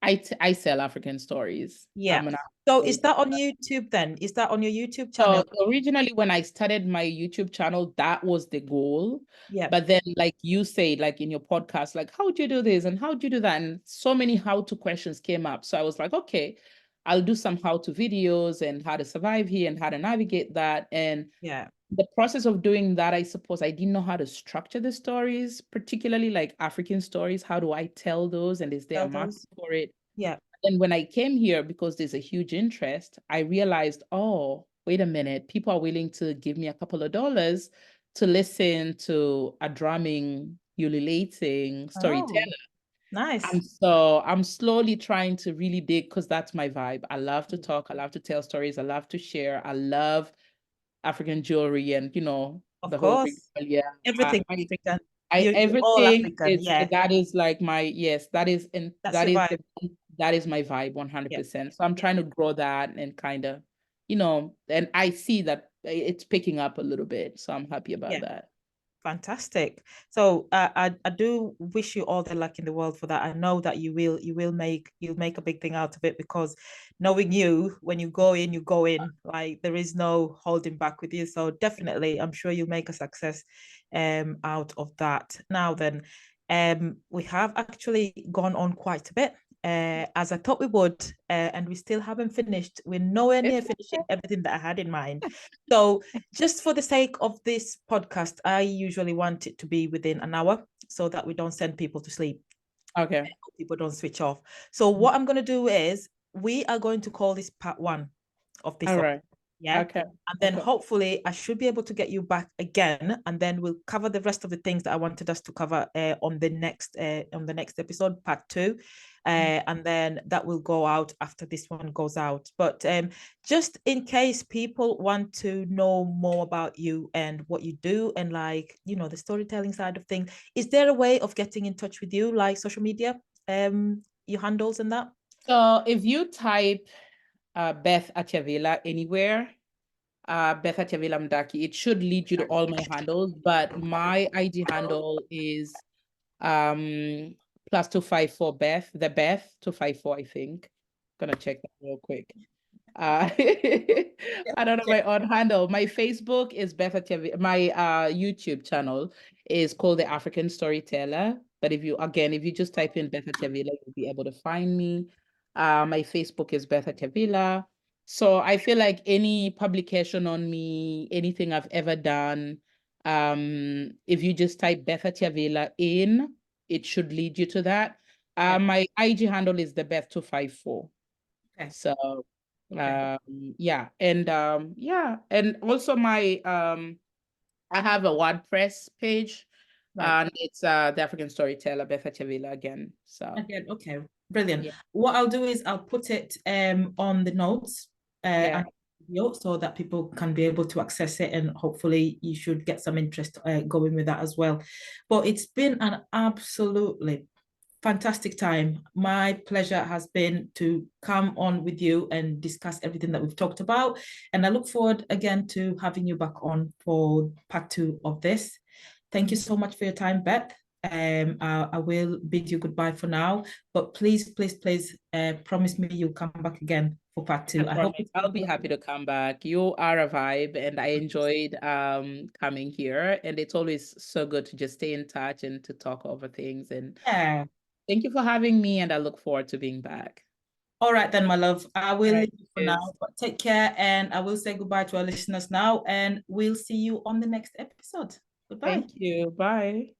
I sell African stories. Yeah. I'm an So is storyteller. that on YouTube then? Is that on your YouTube So channel? originally when I started my YouTube channel, that was the goal. Yeah. But then like you say, like in your podcast, like how'd you do this and how'd you do that? And so many how-to questions came up. So I was like, okay, I'll do some how-to videos and how to survive here and how to navigate that. And Yeah. the process of doing that, I suppose I didn't know how to structure the stories, particularly like African stories. How do I tell those? And is there a Tell market those. for it? Yeah. And when I came here, because there's a huge interest, I realized, oh, wait a minute, people are willing to give me a couple of dollars to listen to a drumming, ululating Oh, storyteller. nice. And so I'm slowly trying to really dig because that's my vibe. I love to talk, I love to tell stories, I love to share, I love African jewelry and Of the whole course. regalia. Yeah. Everything African. I You're all everything African. is Yeah. that is like my yes, that is and That's your vibe. that is my vibe Yeah. 100%. So I'm Yeah. trying to grow that and kind of, and I see that it's picking up a little bit. So I'm happy about Yeah. that. Fantastic. So I do wish you all the luck in the world for that. I know that you'll make a big thing out of it because knowing you, when you go in, like there is no holding back with you. So definitely I'm sure you'll make a success out of that. Now then, we have actually gone on quite a bit. As I thought we would, and we still haven't finished. We're nowhere near It's finishing okay. everything that I had in mind. So just for the sake of this podcast, I usually want it to be within an hour so that we don't send people to sleep. Okay. People don't switch off. So what I'm going to do is we are going to call this part one of this All episode. right. Yeah. Okay. And then Okay. hopefully I should be able to get you back again, and then we'll cover the rest of the things that I wanted us to cover on the next episode, part two. And then that will go out after this one goes out. But just in case people want to know more about you and what you do and like, the storytelling side of things, is there a way of getting in touch with you, like social media, your handles and that? So if you type Beth Achavela anywhere, Beth Achavela Mudaki, it should lead you to all my handles, but my IG handle is +254 Beth, the Beth 254, I think. Gonna check that real quick. I don't know my own handle. My Facebook is Beth Achavela. My YouTube channel is called The African Storyteller. But if you just type in Beth Achavela, you'll be able to find me. My Facebook is Beth Achavela. So I feel like any publication on me, anything I've ever done, if you just type Beth Achavela in, it should lead you to that. Yeah. My IG handle is the Beth 254. Okay. So Okay. yeah, and also my I have a WordPress page, Right. and it's the African Storyteller Beth Chavila again. So Again, okay, brilliant. yeah, What I'll do is I'll put it on the notes yeah, and video so that people can be able to access it, and hopefully you should get some interest going with that as well. But it's been an absolutely fantastic time. My pleasure has been to come on with you and discuss everything that we've talked about. And I look forward again to having you back on for part 2 of this. Thank you so much for your time, Beth. I will bid you goodbye for now, but please, please, please promise me you'll come back again for part 2. I hope I'll be happy to come back. You are a vibe, and I enjoyed coming here. And it's always so good to just stay in touch and to talk over things. And yeah. thank you for having me, and I look forward to being back. All right then, my love. I will All right, leave you for now, but take care, and I will say goodbye to our listeners now, and we'll see you on the next episode. Goodbye. Thank you. Bye.